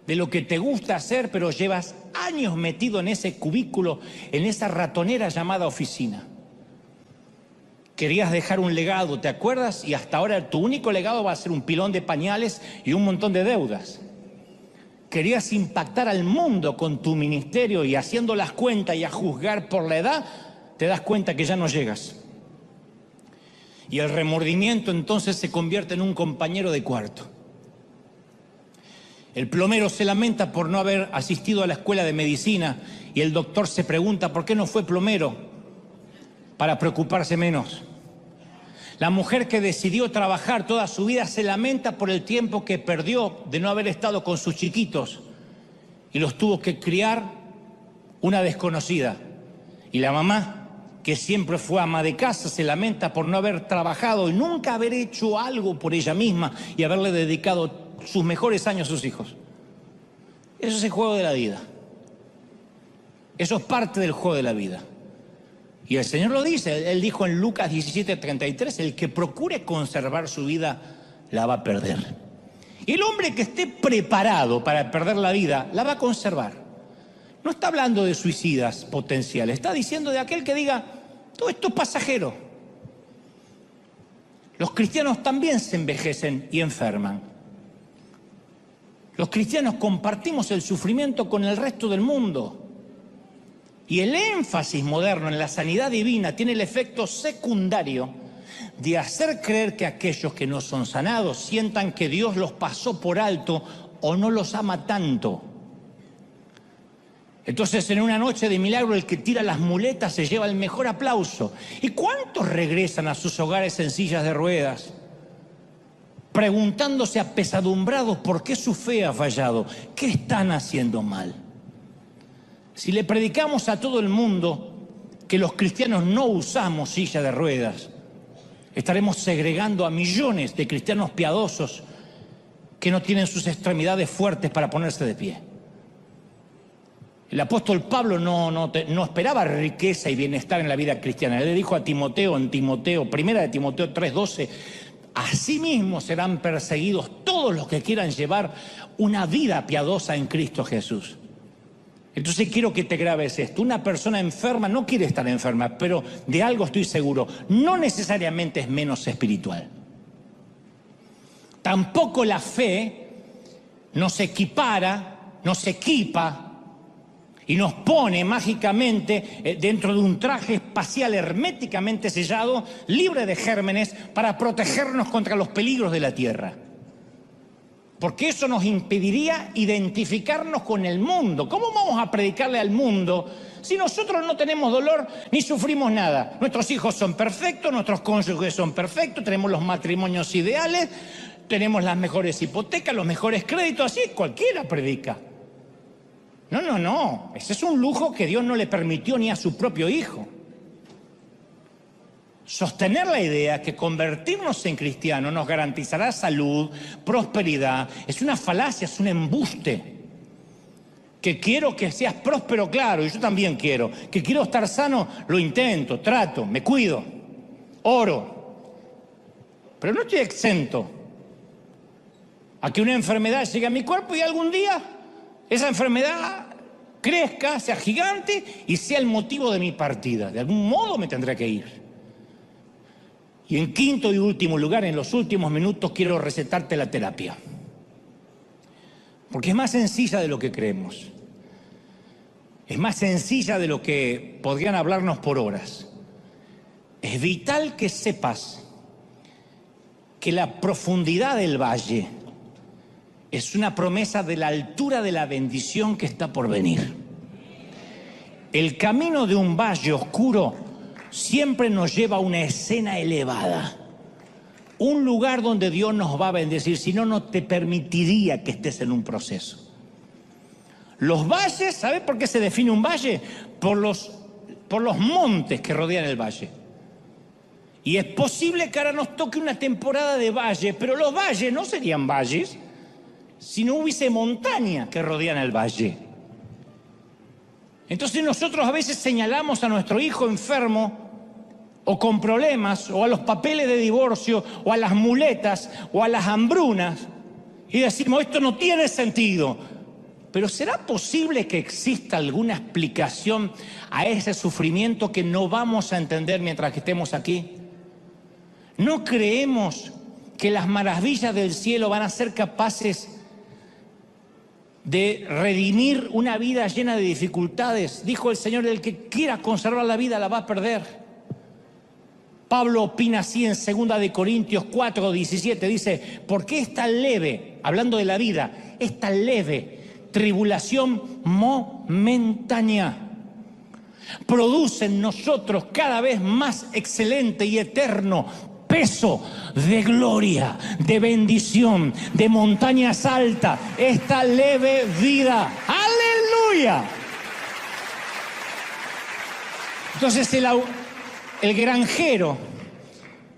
de lo que te gusta hacer, pero llevas años metido en ese cubículo, en esa ratonera llamada oficina. Querías dejar un legado, ¿te acuerdas? Y hasta ahora tu único legado va a ser un pilón de pañales y un montón de deudas. Querías impactar al mundo con tu ministerio y haciendo las cuentas y a juzgar por la edad, te das cuenta que ya no llegas. Y el remordimiento entonces se convierte en un compañero de cuarto. El plomero se lamenta por no haber asistido a la escuela de medicina y el doctor se pregunta por qué no fue plomero, para preocuparse menos. La mujer que decidió trabajar toda su vida se lamenta por el tiempo que perdió de no haber estado con sus chiquitos y los tuvo que criar una desconocida. Y la mamá, que siempre fue ama de casa, se lamenta por no haber trabajado y nunca haber hecho algo por ella misma y haberle dedicado sus mejores años a sus hijos. Eso es el juego de la vida. Eso es parte del juego de la vida. Y el Señor lo dice, Él dijo en Lucas 17:33, el que procure conservar su vida la va a perder. Y el hombre que esté preparado para perder la vida, la va a conservar. No está hablando de suicidas potenciales, está diciendo de aquel que diga, todo esto es pasajero. Los cristianos también se envejecen y enferman. Los cristianos compartimos el sufrimiento con el resto del mundo. Y el énfasis moderno en la sanidad divina tiene el efecto secundario de hacer creer que aquellos que no son sanados sientan que Dios los pasó por alto o no los ama tanto. Entonces, en una noche de milagro, el que tira las muletas se lleva el mejor aplauso. ¿Y cuántos regresan a sus hogares en sillas de ruedas, preguntándose apesadumbrados por qué su fe ha fallado? ¿Qué están haciendo mal? Si le predicamos a todo el mundo que los cristianos no usamos silla de ruedas, estaremos segregando a millones de cristianos piadosos que no tienen sus extremidades fuertes para ponerse de pie. El apóstol Pablo no esperaba riqueza y bienestar en la vida cristiana. Él le dijo a Timoteo en primera de Timoteo 3:12, asimismo serán perseguidos todos los que quieran llevar una vida piadosa en Cristo Jesús. Entonces quiero que te grabes esto. Una persona enferma no quiere estar enferma, pero de algo estoy seguro, no necesariamente es menos espiritual. Tampoco la fe nos equipara, nos equipa y nos pone mágicamente dentro de un traje espacial herméticamente sellado, libre de gérmenes, para protegernos contra los peligros de la tierra. Porque eso nos impediría identificarnos con el mundo. ¿Cómo vamos a predicarle al mundo si nosotros no tenemos dolor ni sufrimos nada? Nuestros hijos son perfectos, nuestros cónyuges son perfectos, tenemos los matrimonios ideales, tenemos las mejores hipotecas, los mejores créditos, así cualquiera predica. No. Ese es un lujo que Dios no le permitió ni a su propio hijo. Sostener la idea que convertirnos en cristianos nos garantizará salud, prosperidad, es una falacia, es un embuste. Que quiero que seas próspero, claro, y yo también quiero. Que quiero estar sano, lo intento, trato, me cuido, oro. Pero no estoy exento a que una enfermedad llegue a mi cuerpo y algún día esa enfermedad crezca, sea gigante y sea el motivo de mi partida. De algún modo me tendré que ir. Y en quinto y último lugar, en los últimos minutos, quiero recetarte la terapia. Porque es más sencilla de lo que creemos. Es más sencilla de lo que podrían hablarnos por horas. Es vital que sepas que la profundidad del valle es una promesa de la altura de la bendición que está por venir. El camino de un valle oscuro siempre nos lleva a una escena elevada, un lugar donde Dios nos va a bendecir, si no, no te permitiría que estés en un proceso. Los valles, ¿sabes por qué se define un valle? Por los montes que rodean el valle. Y es posible que ahora nos toque una temporada de valle, pero los valles no serían valles si no hubiese montaña que rodean el valle. Entonces nosotros a veces señalamos a nuestro hijo enfermo o con problemas, o a los papeles de divorcio, o a las muletas, o a las hambrunas, y decimos, esto no tiene sentido. Pero ¿será posible que exista alguna explicación a ese sufrimiento que no vamos a entender mientras que estemos aquí? ¿No creemos que las maravillas del cielo van a ser capaces de redimir una vida llena de dificultades? Dijo el Señor, el que quiera conservar la vida la va a perder. Pablo opina así en 2 de Corintios 4:17, dice, porque esta leve, hablando de la vida, esta leve tribulación momentánea produce en nosotros cada vez más excelente y eterno peso de gloria, de bendición, de montañas altas, esta leve vida. ¡Aleluya! Entonces el granjero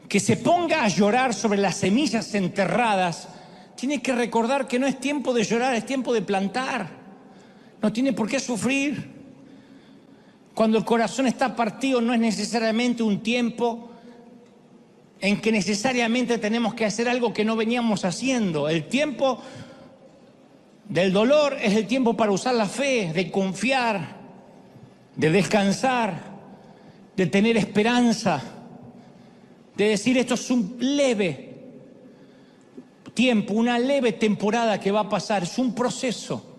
que se ponga a llorar sobre las semillas enterradas tiene que recordar que no es tiempo de llorar, es tiempo de plantar. No tiene por qué sufrir. Cuando el corazón está partido no es necesariamente un tiempo en que necesariamente tenemos que hacer algo que no veníamos haciendo. El tiempo del dolor es el tiempo para usar la fe, de confiar, de descansar, de tener esperanza, de decir esto es un leve tiempo, una leve temporada que va a pasar, es un proceso.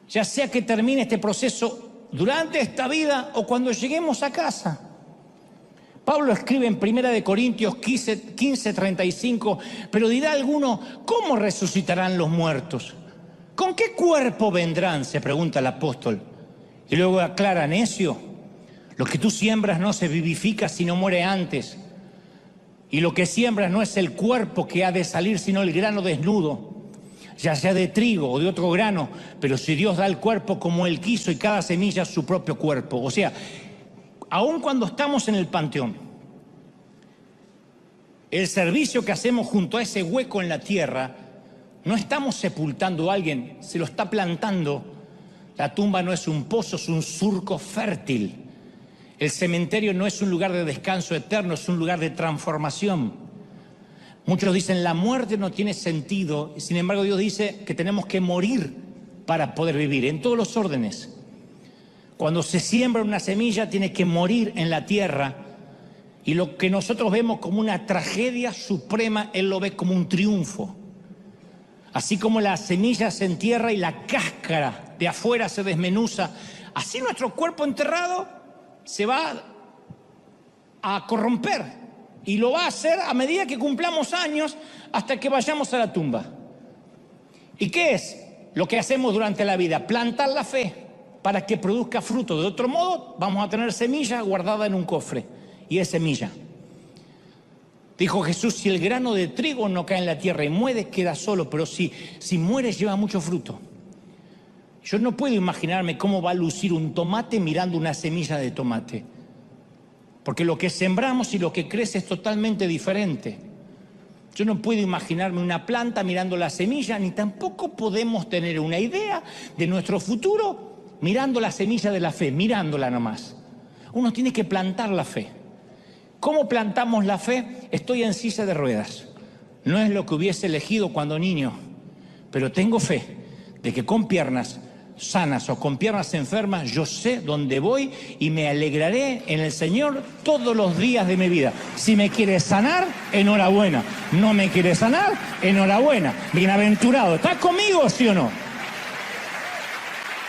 Ya sea que termine este proceso durante esta vida o cuando lleguemos a casa. Pablo escribe en 1 de Corintios 15:35, pero dirá alguno, ¿cómo resucitarán los muertos? ¿Con qué cuerpo vendrán?, se pregunta el apóstol. Y luego aclara, necio, lo que tú siembras no se vivifica sino muere antes. Y lo que siembras no es el cuerpo que ha de salir, sino el grano desnudo, ya sea de trigo o de otro grano. Pero si Dios da el cuerpo como Él quiso y cada semilla su propio cuerpo. O sea, aun cuando estamos en el panteón, el servicio que hacemos junto a ese hueco en la tierra, no estamos sepultando a alguien, se lo está plantando. La tumba no es un pozo, es un surco fértil. El cementerio no es un lugar de descanso eterno, es un lugar de transformación. Muchos dicen la muerte no tiene sentido, sin embargo Dios dice que tenemos que morir para poder vivir, en todos los órdenes. Cuando se siembra una semilla tiene que morir en la tierra, y lo que nosotros vemos como una tragedia suprema, Él lo ve como un triunfo. Así como la semilla se entierra y la cáscara de afuera se desmenuza, así nuestro cuerpo enterrado se va a corromper, y lo va a hacer a medida que cumplamos años hasta que vayamos a la tumba. ¿Y qué es lo que hacemos durante la vida? Plantar la fe para que produzca fruto. De otro modo vamos a tener semilla guardada en un cofre, y es semilla. Dijo Jesús, si el grano de trigo no cae en la tierra y muere, queda solo, pero si muere lleva mucho fruto. Yo no puedo imaginarme cómo va a lucir un tomate mirando una semilla de tomate. Porque lo que sembramos y lo que crece es totalmente diferente. Yo no puedo imaginarme una planta mirando la semilla, ni tampoco podemos tener una idea de nuestro futuro mirando la semilla de la fe, mirándola nomás. Uno tiene que plantar la fe. ¿Cómo plantamos la fe? Estoy en silla de ruedas. No es lo que hubiese elegido cuando niño, pero tengo fe de que con piernas sanas o con piernas enfermas, yo sé dónde voy y me alegraré en el Señor todos los días de mi vida. Si me quiere sanar, enhorabuena. No me quiere sanar, enhorabuena. Bienaventurado. ¿Estás conmigo, sí o no?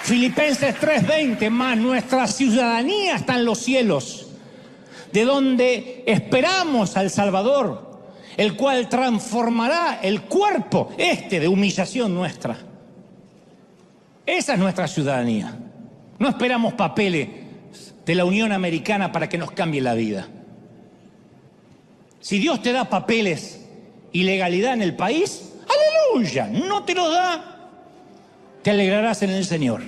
Filipenses 3:20, más nuestra ciudadanía está en los cielos, de donde esperamos al Salvador, el cual transformará el cuerpo de humillación nuestra. Esa es nuestra ciudadanía. No esperamos papeles de la Unión Americana para que nos cambie la vida. Si Dios te da papeles y legalidad en el país, ¡aleluya! No te los da, te alegrarás en el Señor.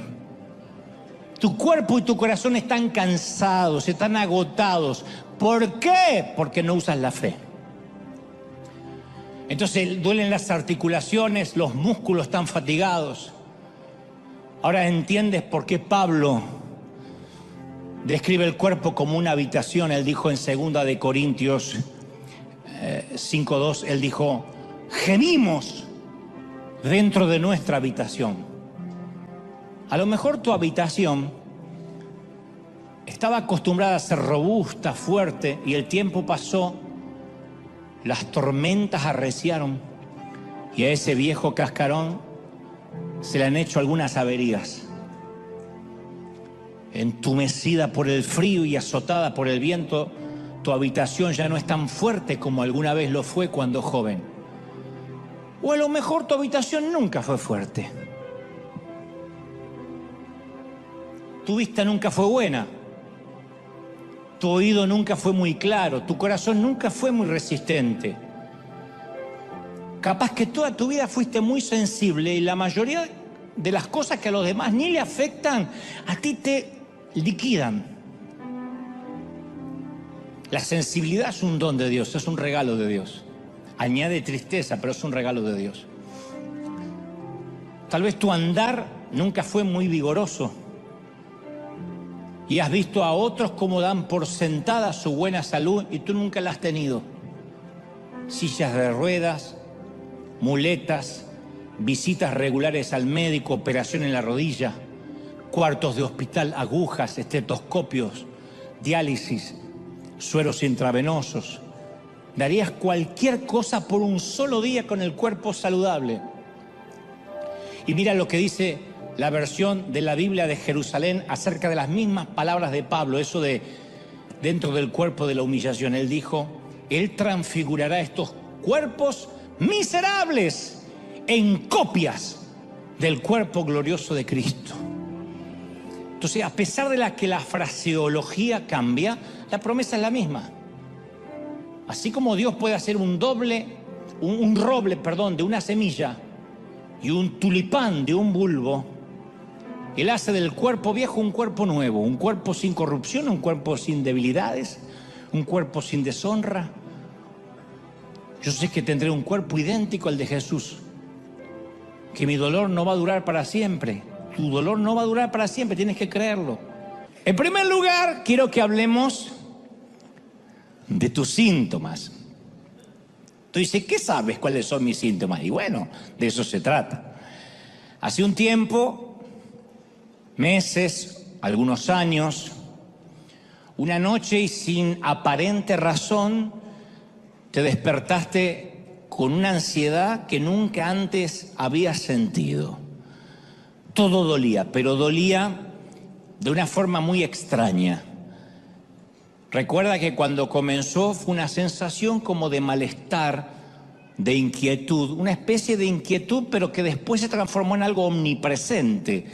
Tu cuerpo y tu corazón están cansados, están agotados. ¿Por qué? Porque no usas la fe. Entonces duelen las articulaciones, los músculos están fatigados. Ahora entiendes por qué Pablo describe el cuerpo como una habitación. Él dijo en 2 de Corintios 5:2, él dijo, gemimos dentro de nuestra habitación. A lo mejor tu habitación estaba acostumbrada a ser robusta, fuerte, y el tiempo pasó, las tormentas arreciaron, y a ese viejo cascarón se le han hecho algunas averías. Entumecida por el frío y azotada por el viento, tu habitación ya no es tan fuerte como alguna vez lo fue cuando joven. O a lo mejor tu habitación nunca fue fuerte. Tu vista nunca fue buena. Tu oído nunca fue muy claro. Tu corazón nunca fue muy resistente. Capaz que toda tu vida fuiste muy sensible y la mayoría de las cosas que a los demás ni le afectan, a ti te liquidan. La sensibilidad es un don de Dios, es un regalo de Dios. Añade tristeza, pero es un regalo de Dios. Tal vez tu andar nunca fue muy vigoroso y has visto a otros como dan por sentada su buena salud y tú nunca la has tenido. Sillas de ruedas, muletas, visitas regulares al médico, operación en la rodilla, cuartos de hospital, agujas, estetoscopios, diálisis, sueros intravenosos. Darías cualquier cosa por un solo día con el cuerpo saludable. Y mira lo que dice la versión de la Biblia de Jerusalén acerca de las mismas palabras de Pablo, eso de dentro del cuerpo de la humillación. Él dijo, Él transfigurará estos cuerpos miserables en copias del cuerpo glorioso de Cristo. Entonces, a pesar de que la fraseología cambia, la promesa es la misma. Así como Dios puede hacer un roble de una semilla y un tulipán de un bulbo, Él hace del cuerpo viejo un cuerpo nuevo, un cuerpo sin corrupción, un cuerpo sin debilidades, un cuerpo sin deshonra. Yo sé que tendré un cuerpo idéntico al de Jesús, que mi dolor no va a durar para siempre. Tu dolor no va a durar para siempre, tienes que creerlo. En primer lugar, quiero que hablemos de tus síntomas. Tú dices, ¿qué sabes cuáles son mis síntomas? Y bueno, de eso se trata. Hace un tiempo, meses, algunos años, una noche y sin aparente razón, te despertaste con una ansiedad que nunca antes habías sentido. Todo dolía, pero dolía de una forma muy extraña. Recuerda que cuando comenzó fue una sensación como de malestar, de inquietud, una especie de inquietud, pero que después se transformó en algo omnipresente,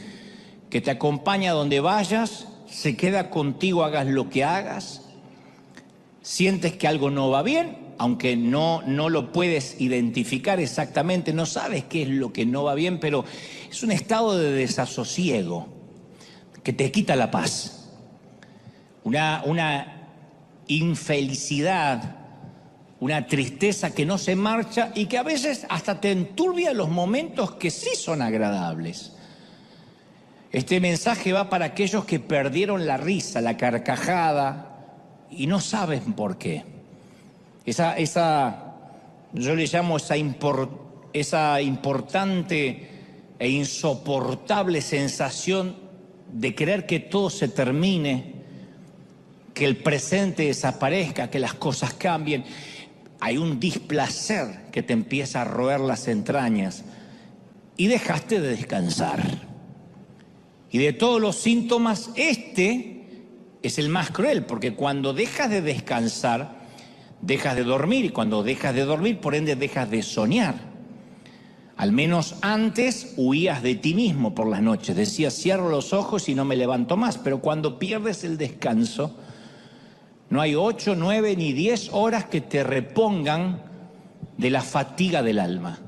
que te acompaña donde vayas, se queda contigo, hagas lo que hagas. Sientes que algo no va bien, aunque no lo puedes identificar exactamente, no sabes qué es lo que no va bien, pero es un estado de desasosiego que te quita la paz. Una infelicidad, una tristeza que no se marcha y que a veces hasta te enturbia los momentos que sí son agradables. Este mensaje va para aquellos que perdieron la risa, la carcajada y no saben por qué. Yo le llamo esa importante e insoportable sensación de querer que todo se termine, que el presente desaparezca, que las cosas cambien. Hay un displacer que te empieza a roer las entrañas y dejaste de descansar. Y de todos los síntomas, este es el más cruel, porque cuando dejas de descansar, dejas de dormir, y cuando dejas de dormir, por ende, dejas de soñar. Al menos antes huías de ti mismo por las noches, decías, cierro los ojos y no me levanto más, pero cuando pierdes el descanso, no hay 8, 9 ni 10 horas que te repongan de la fatiga del alma.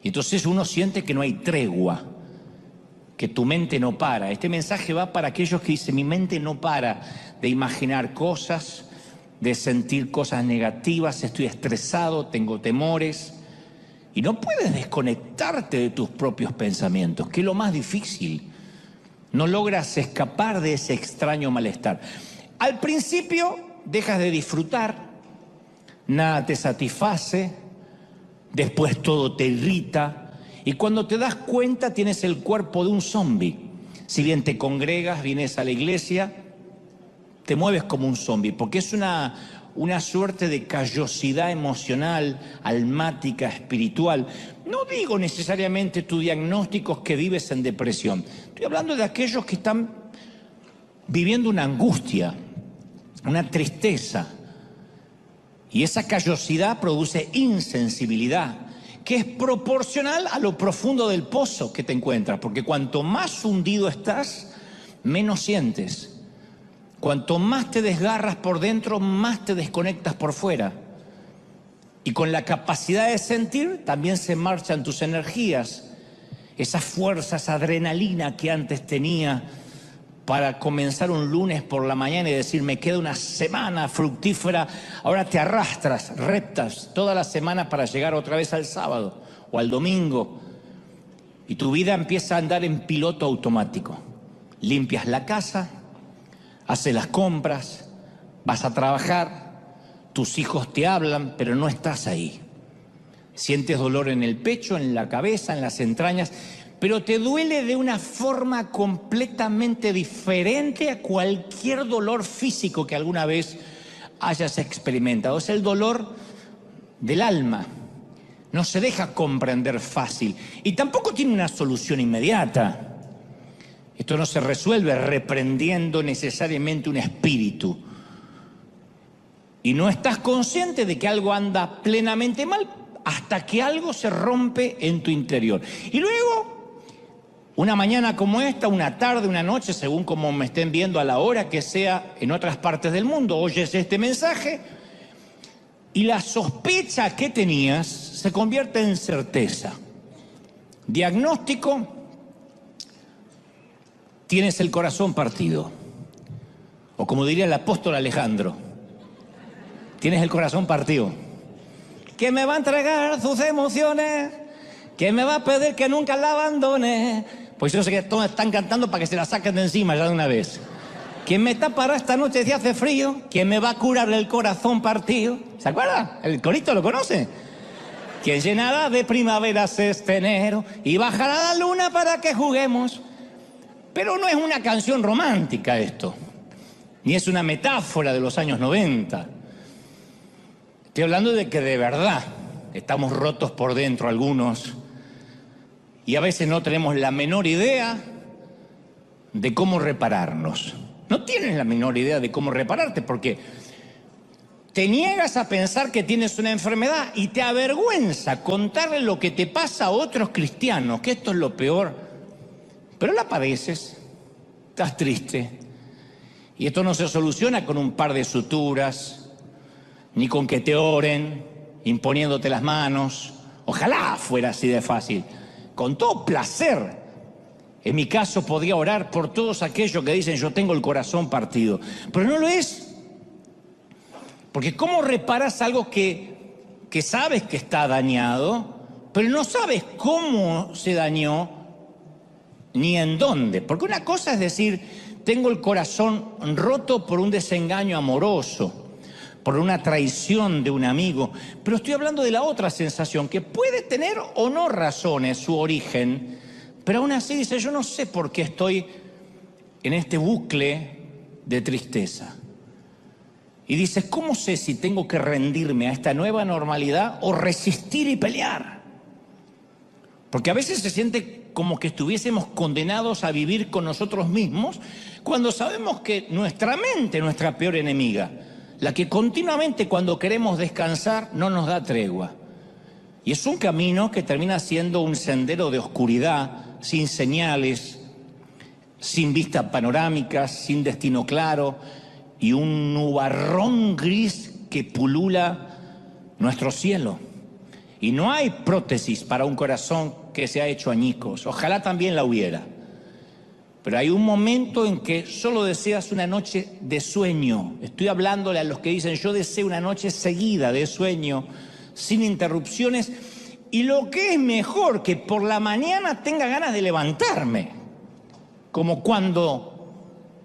Y entonces uno siente que no hay tregua, que tu mente no para. Este mensaje va para aquellos que dicen, mi mente no para de imaginar cosas, de sentir cosas negativas, estoy estresado, tengo temores. Y no puedes desconectarte de tus propios pensamientos, que es lo más difícil. No logras escapar de ese extraño malestar. Al principio dejas de disfrutar, nada te satisface, después todo te irrita y cuando te das cuenta tienes el cuerpo de un zombi. Si bien te congregas, vienes a la iglesia, te mueves como un zombi, porque es una suerte de callosidad emocional, almática, espiritual. No digo necesariamente tu diagnóstico es que vives en depresión. Estoy hablando de aquellos que están viviendo una angustia, una tristeza. Y esa callosidad produce insensibilidad, que es proporcional a lo profundo del pozo que te encuentras. Porque cuanto más hundido estás, menos sientes. Cuanto más te desgarras por dentro, más te desconectas por fuera. Y con la capacidad de sentir, también se marchan tus energías. Esas fuerzas, adrenalina que antes tenía para comenzar un lunes por la mañana y decir, me queda una semana fructífera, ahora te arrastras, reptas toda la semana para llegar otra vez al sábado o al domingo. Y tu vida empieza a andar en piloto automático. Limpias la casa, haces las compras, vas a trabajar, tus hijos te hablan, pero no estás ahí. Sientes dolor en el pecho, en la cabeza, en las entrañas, pero te duele de una forma completamente diferente a cualquier dolor físico que alguna vez hayas experimentado. Es el dolor del alma. No se deja comprender fácil y tampoco tiene una solución inmediata. Esto no se resuelve reprendiendo necesariamente un espíritu. Y no estás consciente de que algo anda plenamente mal hasta que algo se rompe en tu interior. Y luego, una mañana como esta, una tarde, una noche, según como me estén viendo a la hora que sea en otras partes del mundo, oyes este mensaje y la sospecha que tenías se convierte en certeza. Diagnóstico: tienes el corazón partido. O como diría el apóstol Alejandro, tienes el corazón partido. Que me va a entregar sus emociones, que me va a pedir que nunca la abandone. Pues yo sé que todos están cantando para que se la saquen de encima ya de una vez. ¿Quién me tapará esta noche si hace frío? ¿Quién me va a curar el corazón partido? ¿Se acuerda? ¿El corito lo conoce? ¿Quién llenará de primaveras este enero y bajará la luna para que juguemos? Pero no es una canción romántica esto, ni es una metáfora de los años 90. Estoy hablando de que de verdad estamos rotos por dentro algunos y a veces no tenemos la menor idea de cómo repararnos. No tienes la menor idea de cómo repararte porque te niegas a pensar que tienes una enfermedad y te avergüenza contarle lo que te pasa a otros cristianos, que esto es lo peor. Pero la padeces, estás triste y esto no se soluciona con un par de suturas, ni con que te oren, imponiéndote las manos. Ojalá fuera así de fácil. Con todo placer. En mi caso podría orar por todos aquellos que dicen yo tengo el corazón partido. Pero no lo es. Porque ¿cómo reparas algo que sabes que está dañado, pero no sabes cómo se dañó ni en dónde? Porque una cosa es decir, tengo el corazón roto por un desengaño amoroso, por una traición de un amigo, pero estoy hablando de la otra sensación, que puede tener o no razones su origen, pero aún así dice, yo no sé por qué estoy en este bucle de tristeza. Y dices, ¿cómo sé si tengo que rendirme a esta nueva normalidad o resistir y pelear? Porque a veces se siente como que estuviésemos condenados a vivir con nosotros mismos cuando sabemos que nuestra mente es nuestra peor enemiga, la que continuamente cuando queremos descansar no nos da tregua. Y es un camino que termina siendo un sendero de oscuridad, sin señales, sin vistas panorámicas, sin destino claro, y un nubarrón gris que pulula nuestro cielo. Y no hay prótesis para un corazón que se ha hecho añicos. Ojalá también la hubiera. Pero hay un momento en que solo deseas una noche de sueño. Estoy hablándole a los que dicen, yo deseo una noche seguida de sueño, sin interrupciones. Y lo que es mejor, que por la mañana tenga ganas de levantarme. Como cuando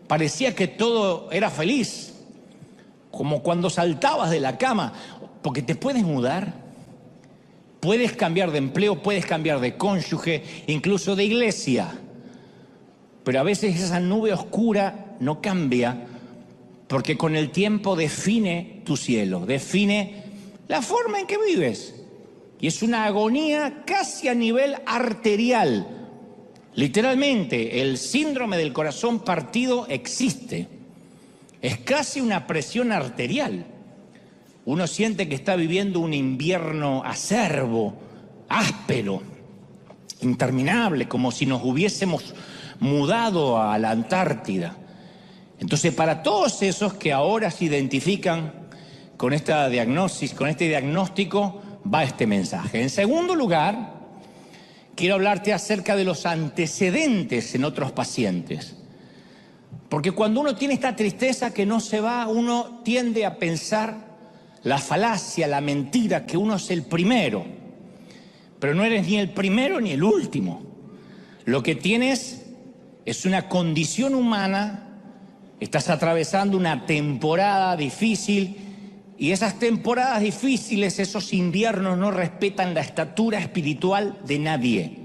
parecía que todo era feliz, como cuando saltabas de la cama, porque te puedes mudar, puedes cambiar de empleo, puedes cambiar de cónyuge, incluso de iglesia, pero a veces esa nube oscura no cambia, porque con el tiempo define tu cielo, define la forma en que vives, y es una agonía casi a nivel arterial. Literalmente, el síndrome del corazón partido existe. Es casi una presión arterial. Uno siente que está viviendo un invierno acerbo, áspero, interminable, como si nos hubiésemos mudado a la Antártida. Entonces, para todos esos que ahora se identifican con esta diagnosis, con este diagnóstico, va este mensaje. En segundo lugar, quiero hablarte acerca de los antecedentes en otros pacientes. Porque cuando uno tiene esta tristeza que no se va, uno tiende a pensar la falacia, la mentira, que uno es el primero. Pero no eres ni el primero ni el último. Lo que tienes es una condición humana, estás atravesando una temporada difícil y esas temporadas difíciles, esos inviernos no respetan la estatura espiritual de nadie.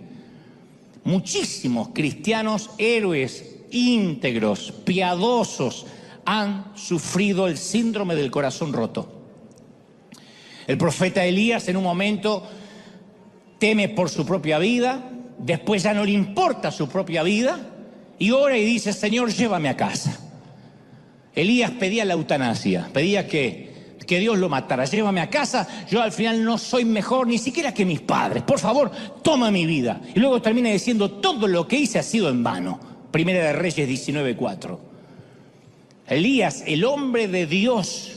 Muchísimos cristianos héroes, íntegros, piadosos, han sufrido el síndrome del corazón roto. El profeta Elías en un momento teme por su propia vida, después ya no le importa su propia vida y ora y dice, Señor, llévame a casa. Elías pedía la eutanasia, pedía que Dios lo matara, llévame a casa, yo al final no soy mejor ni siquiera que mis padres, por favor, toma mi vida. Y luego termina diciendo, todo lo que hice ha sido en vano. Primera de Reyes 19:4. Elías, el hombre de Dios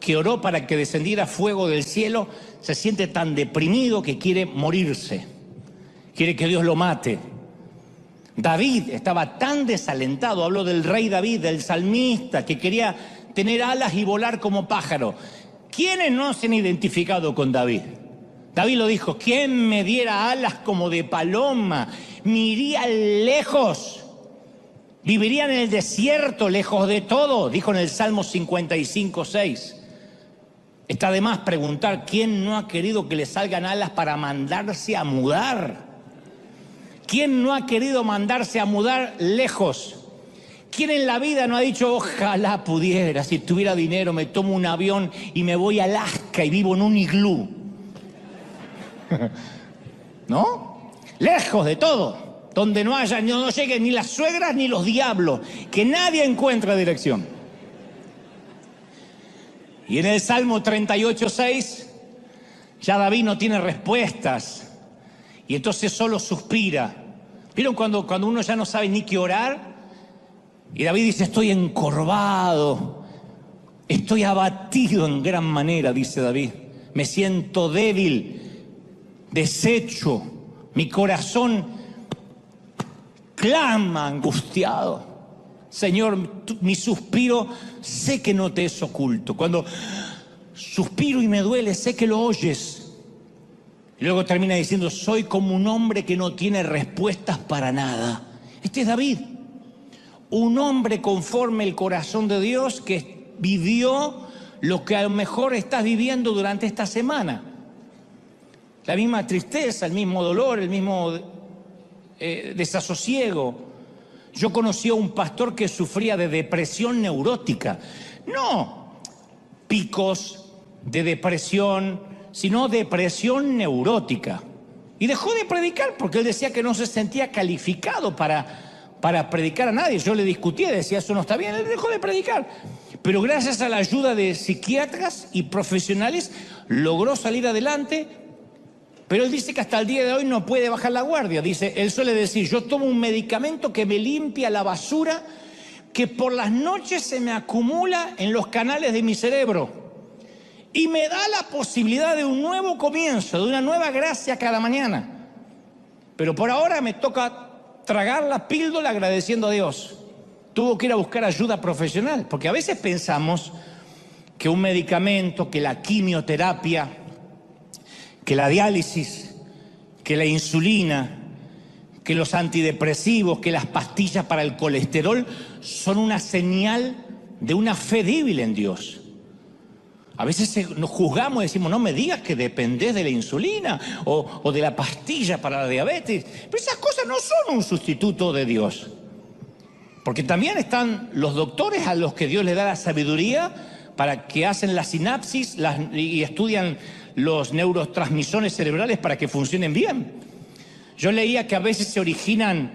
que oró para que descendiera fuego del cielo, se siente tan deprimido que quiere morirse, quiere que Dios lo mate. David estaba tan desalentado, habló del rey David, del salmista, que quería tener alas y volar como pájaro. ¿Quiénes no se han identificado con David? David lo dijo, ¿quién me diera alas como de paloma? Me iría lejos, viviría en el desierto, lejos de todo, dijo en el Salmo 55:6. Está de más preguntar, ¿quién no ha querido que le salgan alas para mandarse a mudar? ¿Quién no ha querido mandarse a mudar lejos? ¿Quién en la vida no ha dicho, ojalá pudiera, si tuviera dinero me tomo un avión y me voy a Alaska y vivo en un iglú? ¿No? Lejos de todo, donde no lleguen ni las suegras ni los diablos, que nadie encuentre dirección. Y en el Salmo 38:6, ya David no tiene respuestas y entonces solo suspira. ¿Vieron cuando uno ya no sabe ni qué orar? Y David dice, estoy encorvado, Estoy abatido en gran manera, dice David. Me siento débil, deshecho. Mi corazón clama angustiado. Señor, mi suspiro sé que no te es oculto. Cuando suspiro y me duele, sé que lo oyes. Y luego termina diciendo, soy como un hombre que no tiene respuestas para nada. Este es David, un hombre conforme el corazón de Dios que vivió lo que a lo mejor estás viviendo durante esta semana. La misma tristeza, el mismo dolor, el mismo desasosiego. Yo conocí a un pastor que sufría de depresión neurótica. No picos de depresión, sino depresión neurótica. Y dejó de predicar porque él decía que no se sentía calificado para predicar a nadie. Yo le discutía, decía, eso no está bien, él dejó de predicar. Pero gracias a la ayuda de psiquiatras y profesionales logró salir adelante. Pero él dice que hasta el día de hoy no puede bajar la guardia. Dice, él suele decir, yo tomo un medicamento que me limpia la basura que por las noches se me acumula en los canales de mi cerebro y me da la posibilidad de un nuevo comienzo, de una nueva gracia cada mañana. Pero por ahora me toca tragar la píldora agradeciendo a Dios. Tuvo que ir a buscar ayuda profesional, porque a veces pensamos que un medicamento, que la quimioterapia, que la diálisis, que la insulina, que los antidepresivos, que las pastillas para el colesterol son una señal de una fe débil en Dios. A veces nos juzgamos y decimos, no me digas que dependés de la insulina o de la pastilla para la diabetes. Pero esas cosas no son un sustituto de Dios. Porque también están los doctores a los que Dios les da la sabiduría para que hacen la sinapsis y estudian los neurotransmisores cerebrales para que funcionen bien. Yo leía que a veces se originan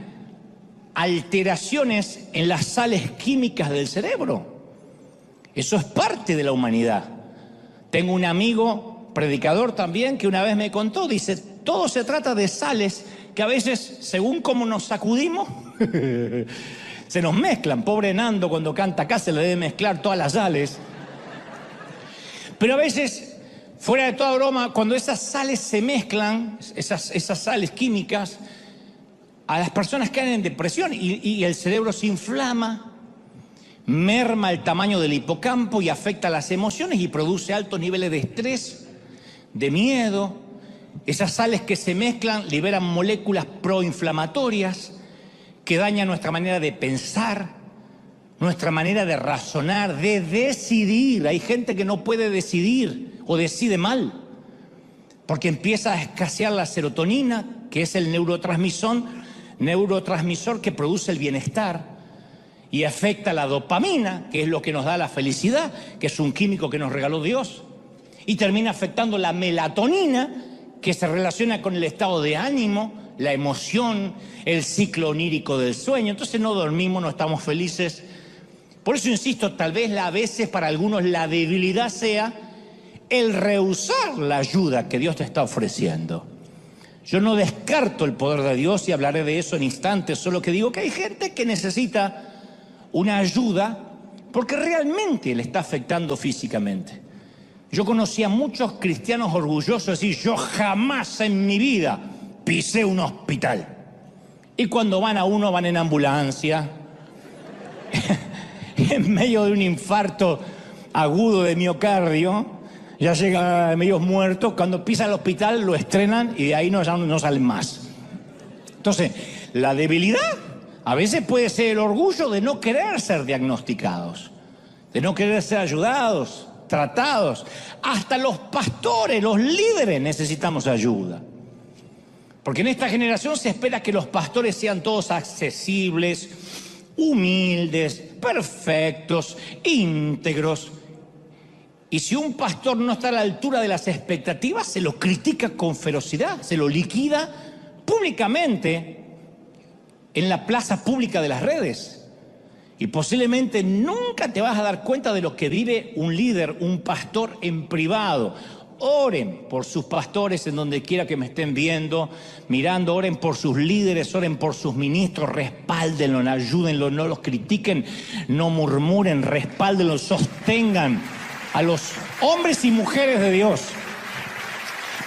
alteraciones en las sales químicas del cerebro. Eso es parte de la humanidad. Tengo un amigo, predicador también, que una vez me contó, dice, todo se trata de sales que a veces, según cómo nos sacudimos, se nos mezclan. Pobre Nando, cuando canta acá se le debe mezclar todas las sales. Pero a veces, fuera de toda broma, cuando esas sales se mezclan, esas sales químicas, a las personas caen en depresión y el cerebro se inflama, merma el tamaño del hipocampo y afecta las emociones y produce altos niveles de estrés, de miedo. Esas sales que se mezclan liberan moléculas proinflamatorias que dañan nuestra manera de pensar, nuestra manera de razonar, de decidir. Hay gente que no puede decidir o decide mal porque empieza a escasear la serotonina, que es el neurotransmisor que produce el bienestar, y afecta la dopamina, que es lo que nos da la felicidad, que es un químico que nos regaló Dios, y termina afectando la melatonina, que se relaciona con el estado de ánimo, la emoción, el ciclo onírico del sueño. Entonces no dormimos, no estamos felices. Por eso insisto, tal vez a veces para algunos la debilidad sea el rehusar la ayuda que Dios te está ofreciendo. Yo no descarto el poder de Dios y hablaré de eso en instantes, solo que digo que hay gente que necesita una ayuda porque realmente le está afectando físicamente. Yo conocí a muchos cristianos orgullosos decir, yo jamás en mi vida pisé un hospital. Y cuando van a uno van en ambulancia, en medio de un infarto agudo de miocardio, ya llega medio muerto, cuando pisa el hospital lo estrenan y de ahí no salen más. Entonces, la debilidad a veces puede ser el orgullo de no querer ser diagnosticados, de no querer ser ayudados, tratados. Hasta los pastores, los líderes necesitamos ayuda. Porque en esta generación se espera que los pastores sean todos accesibles, humildes, perfectos, íntegros. Y si un pastor no está a la altura de las expectativas, se lo critica con ferocidad, se lo liquida públicamente en la plaza pública de las redes. Y posiblemente nunca te vas a dar cuenta de lo que vive un líder, un pastor en privado, Oren por sus pastores en donde quiera que me estén viendo, mirando. Oren por sus líderes, oren por sus ministros. Respáldenlos, ayúdenlos, no los critiquen, no murmuren, respáldenlos, sostengan a los hombres y mujeres de Dios.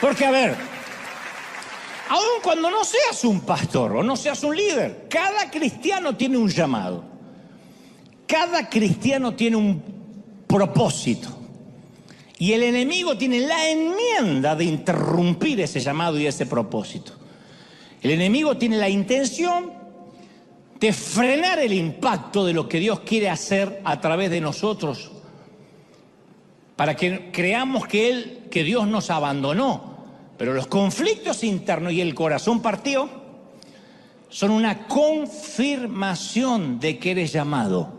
Porque, a ver, aun cuando no seas un pastor o no seas un líder, cada cristiano tiene un llamado. Cada cristiano tiene un propósito. Y el enemigo tiene la enmienda de interrumpir ese llamado y ese propósito. El enemigo tiene la intención de frenar el impacto de lo que Dios quiere hacer a través de nosotros, para que creamos que Dios nos abandonó. Pero los conflictos internos y el corazón partido son una confirmación de que eres llamado.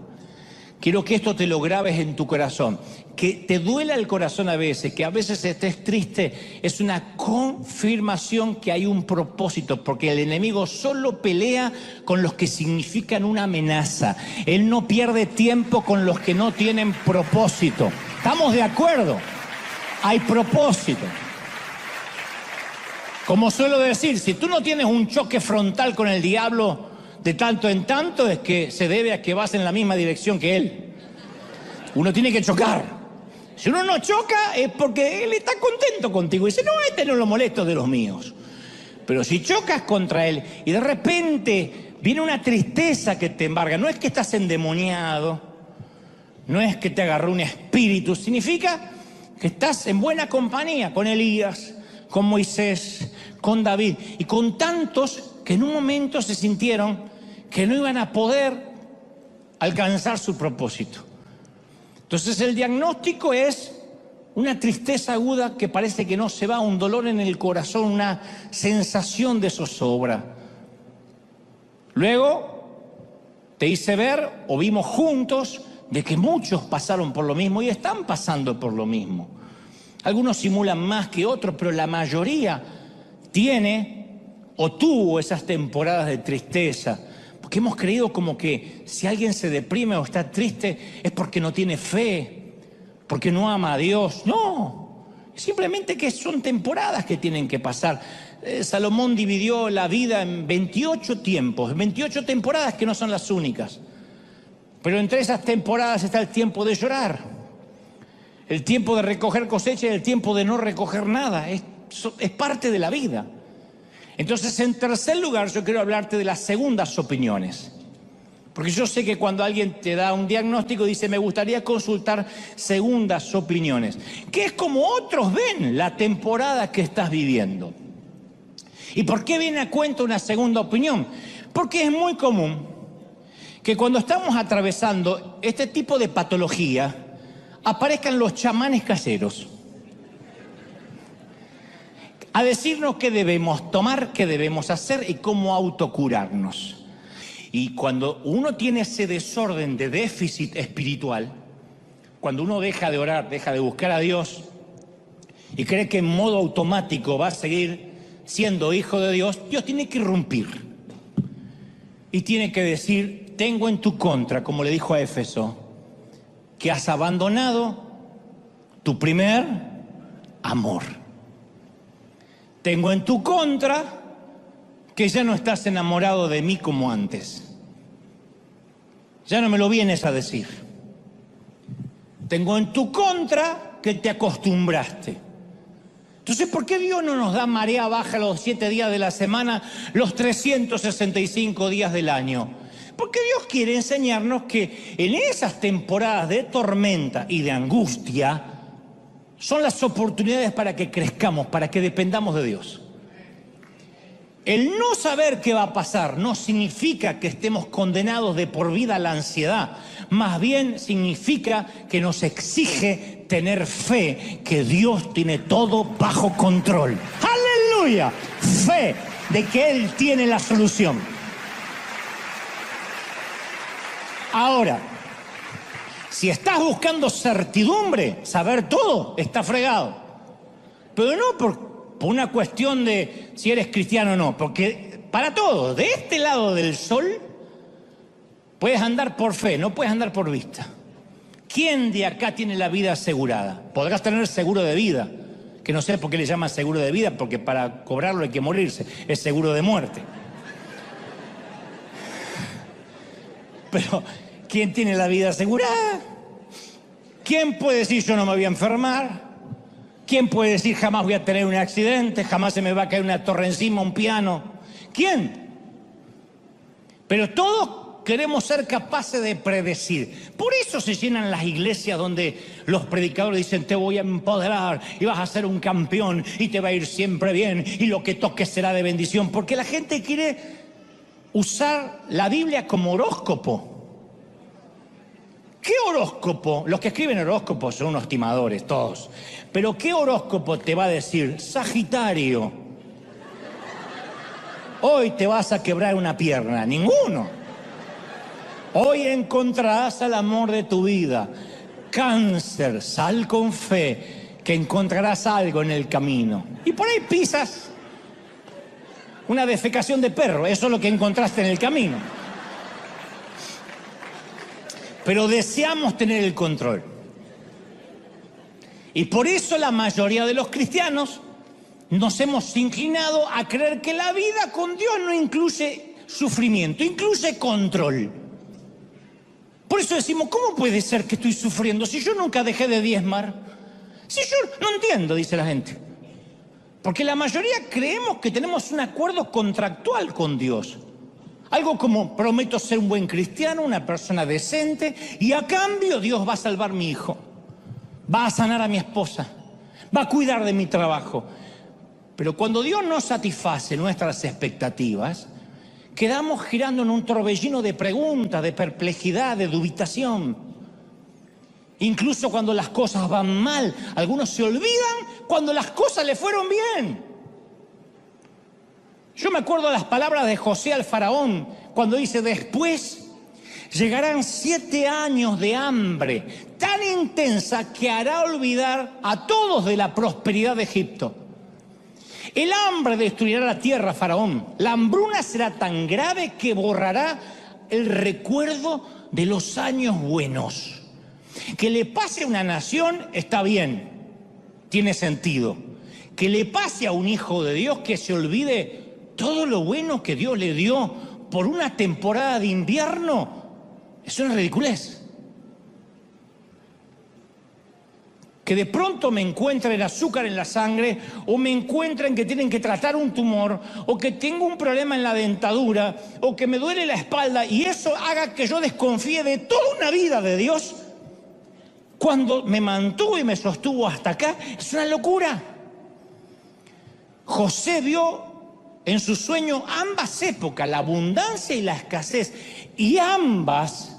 Quiero que esto te lo grabes en tu corazón. Que te duela el corazón a veces, que a veces estés triste, es una confirmación que hay un propósito, porque el enemigo solo pelea con los que significan una amenaza. Él no pierde tiempo con los que no tienen propósito. ¿Estamos de acuerdo? Hay propósito. Como suelo decir, si tú no tienes un choque frontal con el diablo de tanto en tanto, es que se debe a que vas en la misma dirección que él. Uno tiene que chocar. Si uno no choca es porque él está contento contigo y dice, no, este no lo molesto de los míos. Pero si chocas contra él y de repente viene una tristeza que te embarga, no es que estás endemoniado, no es que te agarró un espíritu, significa que estás en buena compañía con Elías, con Moisés, con David y con tantos que en un momento se sintieron que no iban a poder alcanzar su propósito. Entonces el diagnóstico es una tristeza aguda que parece que no se va, un dolor en el corazón, una sensación de zozobra. Luego te hice ver o vimos juntos de que muchos pasaron por lo mismo y están pasando por lo mismo. Algunos simulan más que otros, pero la mayoría tiene o tuvo esas temporadas de tristeza. Porque hemos creído como que si alguien se deprime o está triste es porque no tiene fe, porque no ama a Dios. No, simplemente que son temporadas que tienen que pasar. Salomón dividió la vida en 28 tiempos, 28 temporadas que no son las únicas. Pero entre esas temporadas está el tiempo de llorar, el tiempo de recoger cosecha y el tiempo de no recoger nada. Es parte de la vida. Entonces, en tercer lugar, yo quiero hablarte de las segundas opiniones. Porque yo sé que cuando alguien te da un diagnóstico, dice, me gustaría consultar segundas opiniones. Que es como otros ven la temporada que estás viviendo. ¿Y por qué viene a cuento una segunda opinión? Porque es muy común que cuando estamos atravesando este tipo de patología, aparezcan los chamanes caseros a decirnos qué debemos tomar, qué debemos hacer y cómo autocurarnos. Y cuando uno tiene ese desorden de déficit espiritual, cuando uno deja de orar, deja de buscar a Dios y cree que en modo automático va a seguir siendo hijo de Dios, Dios tiene que irrumpir y tiene que decir, tengo en tu contra, como le dijo a Éfeso, que has abandonado tu primer amor. Tengo en tu contra que ya no estás enamorado de mí como antes. Ya no me lo vienes a decir. Tengo en tu contra que te acostumbraste. Entonces, ¿por qué Dios no nos da marea baja los 7 días de la semana, los 365 días del año? Porque Dios quiere enseñarnos que en esas temporadas de tormenta y de angustia son las oportunidades para que crezcamos, para que dependamos de Dios. El no saber qué va a pasar no significa que estemos condenados de por vida a la ansiedad. Más bien significa que nos exige tener fe que Dios tiene todo bajo control. ¡Aleluya! Fe de que Él tiene la solución. Ahora, si estás buscando certidumbre, saber todo, está fregado. Pero no por una cuestión de si eres cristiano o no, porque para todos, de este lado del sol, puedes andar por fe, no puedes andar por vista. ¿Quién de acá tiene la vida asegurada? Podrás tener seguro de vida, que no sé por qué le llaman seguro de vida, porque para cobrarlo hay que morirse, es seguro de muerte. Pero, ¿quién tiene la vida asegurada? ¿Quién puede decir yo no me voy a enfermar? ¿Quién puede decir jamás voy a tener un accidente, jamás se me va a caer una torre encima, un piano? ¿Quién? Pero todos queremos ser capaces de predecir. Por eso se llenan las iglesias donde los predicadores dicen te voy a empoderar y vas a ser un campeón y te va a ir siempre bien y lo que toques será de bendición. Porque la gente quiere usar la Biblia como horóscopo. ¿Qué horóscopo? Los que escriben horóscopos son unos timadores, todos. Pero ¿qué horóscopo te va a decir? Sagitario, hoy te vas a quebrar una pierna. Ninguno. Hoy encontrarás al amor de tu vida. Cáncer, sal con fe, que encontrarás algo en el camino. Y por ahí pisas una defecación de perro. Eso es lo que encontraste en el camino. Pero deseamos tener el control. Y por eso la mayoría de los cristianos nos hemos inclinado a creer que la vida con Dios no incluye sufrimiento, incluye control. Por eso decimos, ¿cómo puede ser que estoy sufriendo si yo nunca dejé de diezmar? Si yo no entiendo, dice la gente. Porque la mayoría creemos que tenemos un acuerdo contractual con Dios. Algo como, prometo ser un buen cristiano, una persona decente, y a cambio Dios va a salvar a mi hijo, va a sanar a mi esposa, va a cuidar de mi trabajo. Pero cuando Dios no satisface nuestras expectativas, quedamos girando en un torbellino de preguntas, de perplejidad, de dubitación. Incluso cuando las cosas van mal, algunos se olvidan cuando las cosas le fueron bien. Yo me acuerdo de las palabras de José al faraón, cuando dice, después llegarán 7 años de hambre tan intensa que hará olvidar a todos de la prosperidad de Egipto. El hambre destruirá la tierra, faraón. La hambruna será tan grave que borrará el recuerdo de los años buenos. Que le pase a una nación está bien, tiene sentido. Que le pase a un hijo de Dios que se olvide todo lo bueno que Dios le dio por una temporada de invierno, es una ridiculez. Que de pronto me encuentren azúcar en la sangre, o me encuentren que tienen que tratar un tumor, o que tengo un problema en la dentadura, o que me duele la espalda, y eso haga que yo desconfíe de toda una vida de Dios, cuando me mantuvo y me sostuvo hasta acá, es una locura. José vio en su sueño ambas épocas, la abundancia y la escasez, y ambas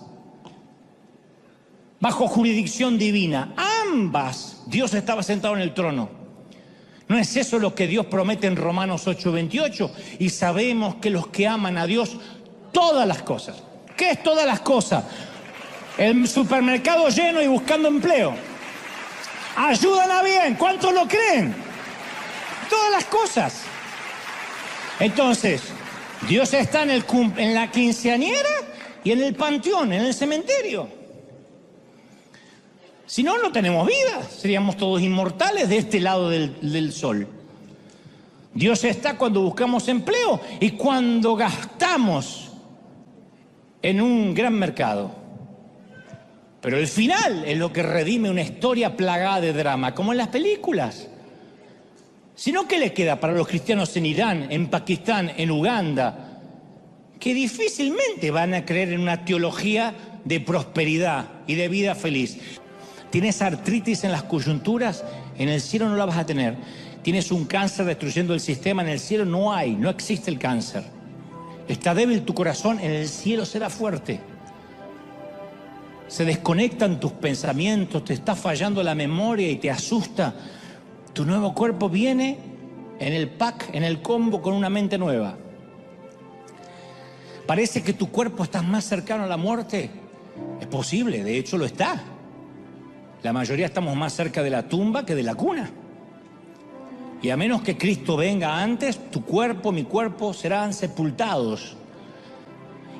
bajo jurisdicción divina, ambas, Dios estaba sentado en el trono. ¿No es eso lo que Dios promete en Romanos 8:28? Y sabemos que los que aman a Dios, todas las cosas. ¿Qué es todas las cosas? El supermercado lleno y buscando empleo. Ayudan a bien, ¿cuántos lo creen? Todas las cosas. Entonces, Dios está en la quinceañera y en el panteón, en el cementerio. Si no, no tenemos vida, seríamos todos inmortales de este lado del sol. Dios está cuando buscamos empleo y cuando gastamos en un gran mercado. Pero el final es lo que redime una historia plagada de drama, como en las películas. Sino, ¿qué les queda para los cristianos en Irán, en Pakistán, en Uganda? Que difícilmente van a creer en una teología de prosperidad y de vida feliz. ¿Tienes artritis en las coyunturas? En el cielo no la vas a tener. ¿Tienes un cáncer destruyendo el sistema? En el cielo no hay, no existe el cáncer. ¿Está débil tu corazón? En el cielo será fuerte. Se desconectan tus pensamientos, te está fallando la memoria y te asusta. Tu nuevo cuerpo viene en el pack, en el combo, con una mente nueva. Parece que tu cuerpo está más cercano a la muerte. Es posible, de hecho lo está. La mayoría estamos más cerca de la tumba que de la cuna. Y a menos que Cristo venga antes, tu cuerpo, mi cuerpo serán sepultados.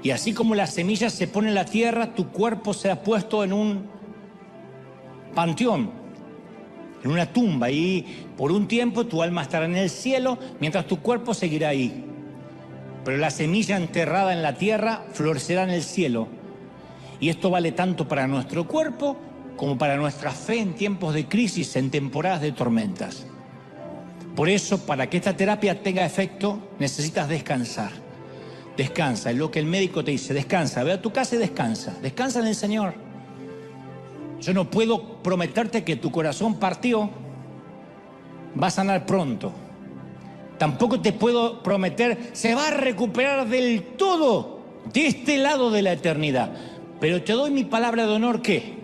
Y así como la semilla se pone en la tierra, tu cuerpo será puesto en un panteón. en una tumba, y por un tiempo tu alma estará en el cielo, mientras tu cuerpo seguirá ahí. Pero la semilla enterrada en la tierra florecerá en el cielo. Y esto vale tanto para nuestro cuerpo como para nuestra fe en tiempos de crisis, en temporadas de tormentas. Por eso, para que esta terapia tenga efecto, necesitas descansar. Descansa, es lo que el médico te dice, descansa, ve a tu casa y descansa. Descansa en el Señor. Yo no puedo prometerte que tu corazón partió va a sanar pronto. Tampoco te puedo prometer se va a recuperar del todo de este lado de la eternidad. Pero te doy mi palabra de honor que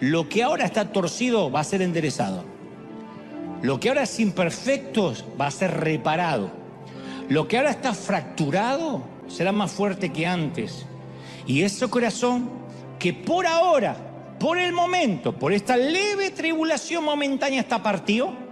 lo que ahora está torcido va a ser enderezado. Lo que ahora es imperfecto va a ser reparado. Lo que ahora está fracturado será más fuerte que antes. Y ese corazón que por ahora, por el momento, por esta leve tribulación momentánea está partido,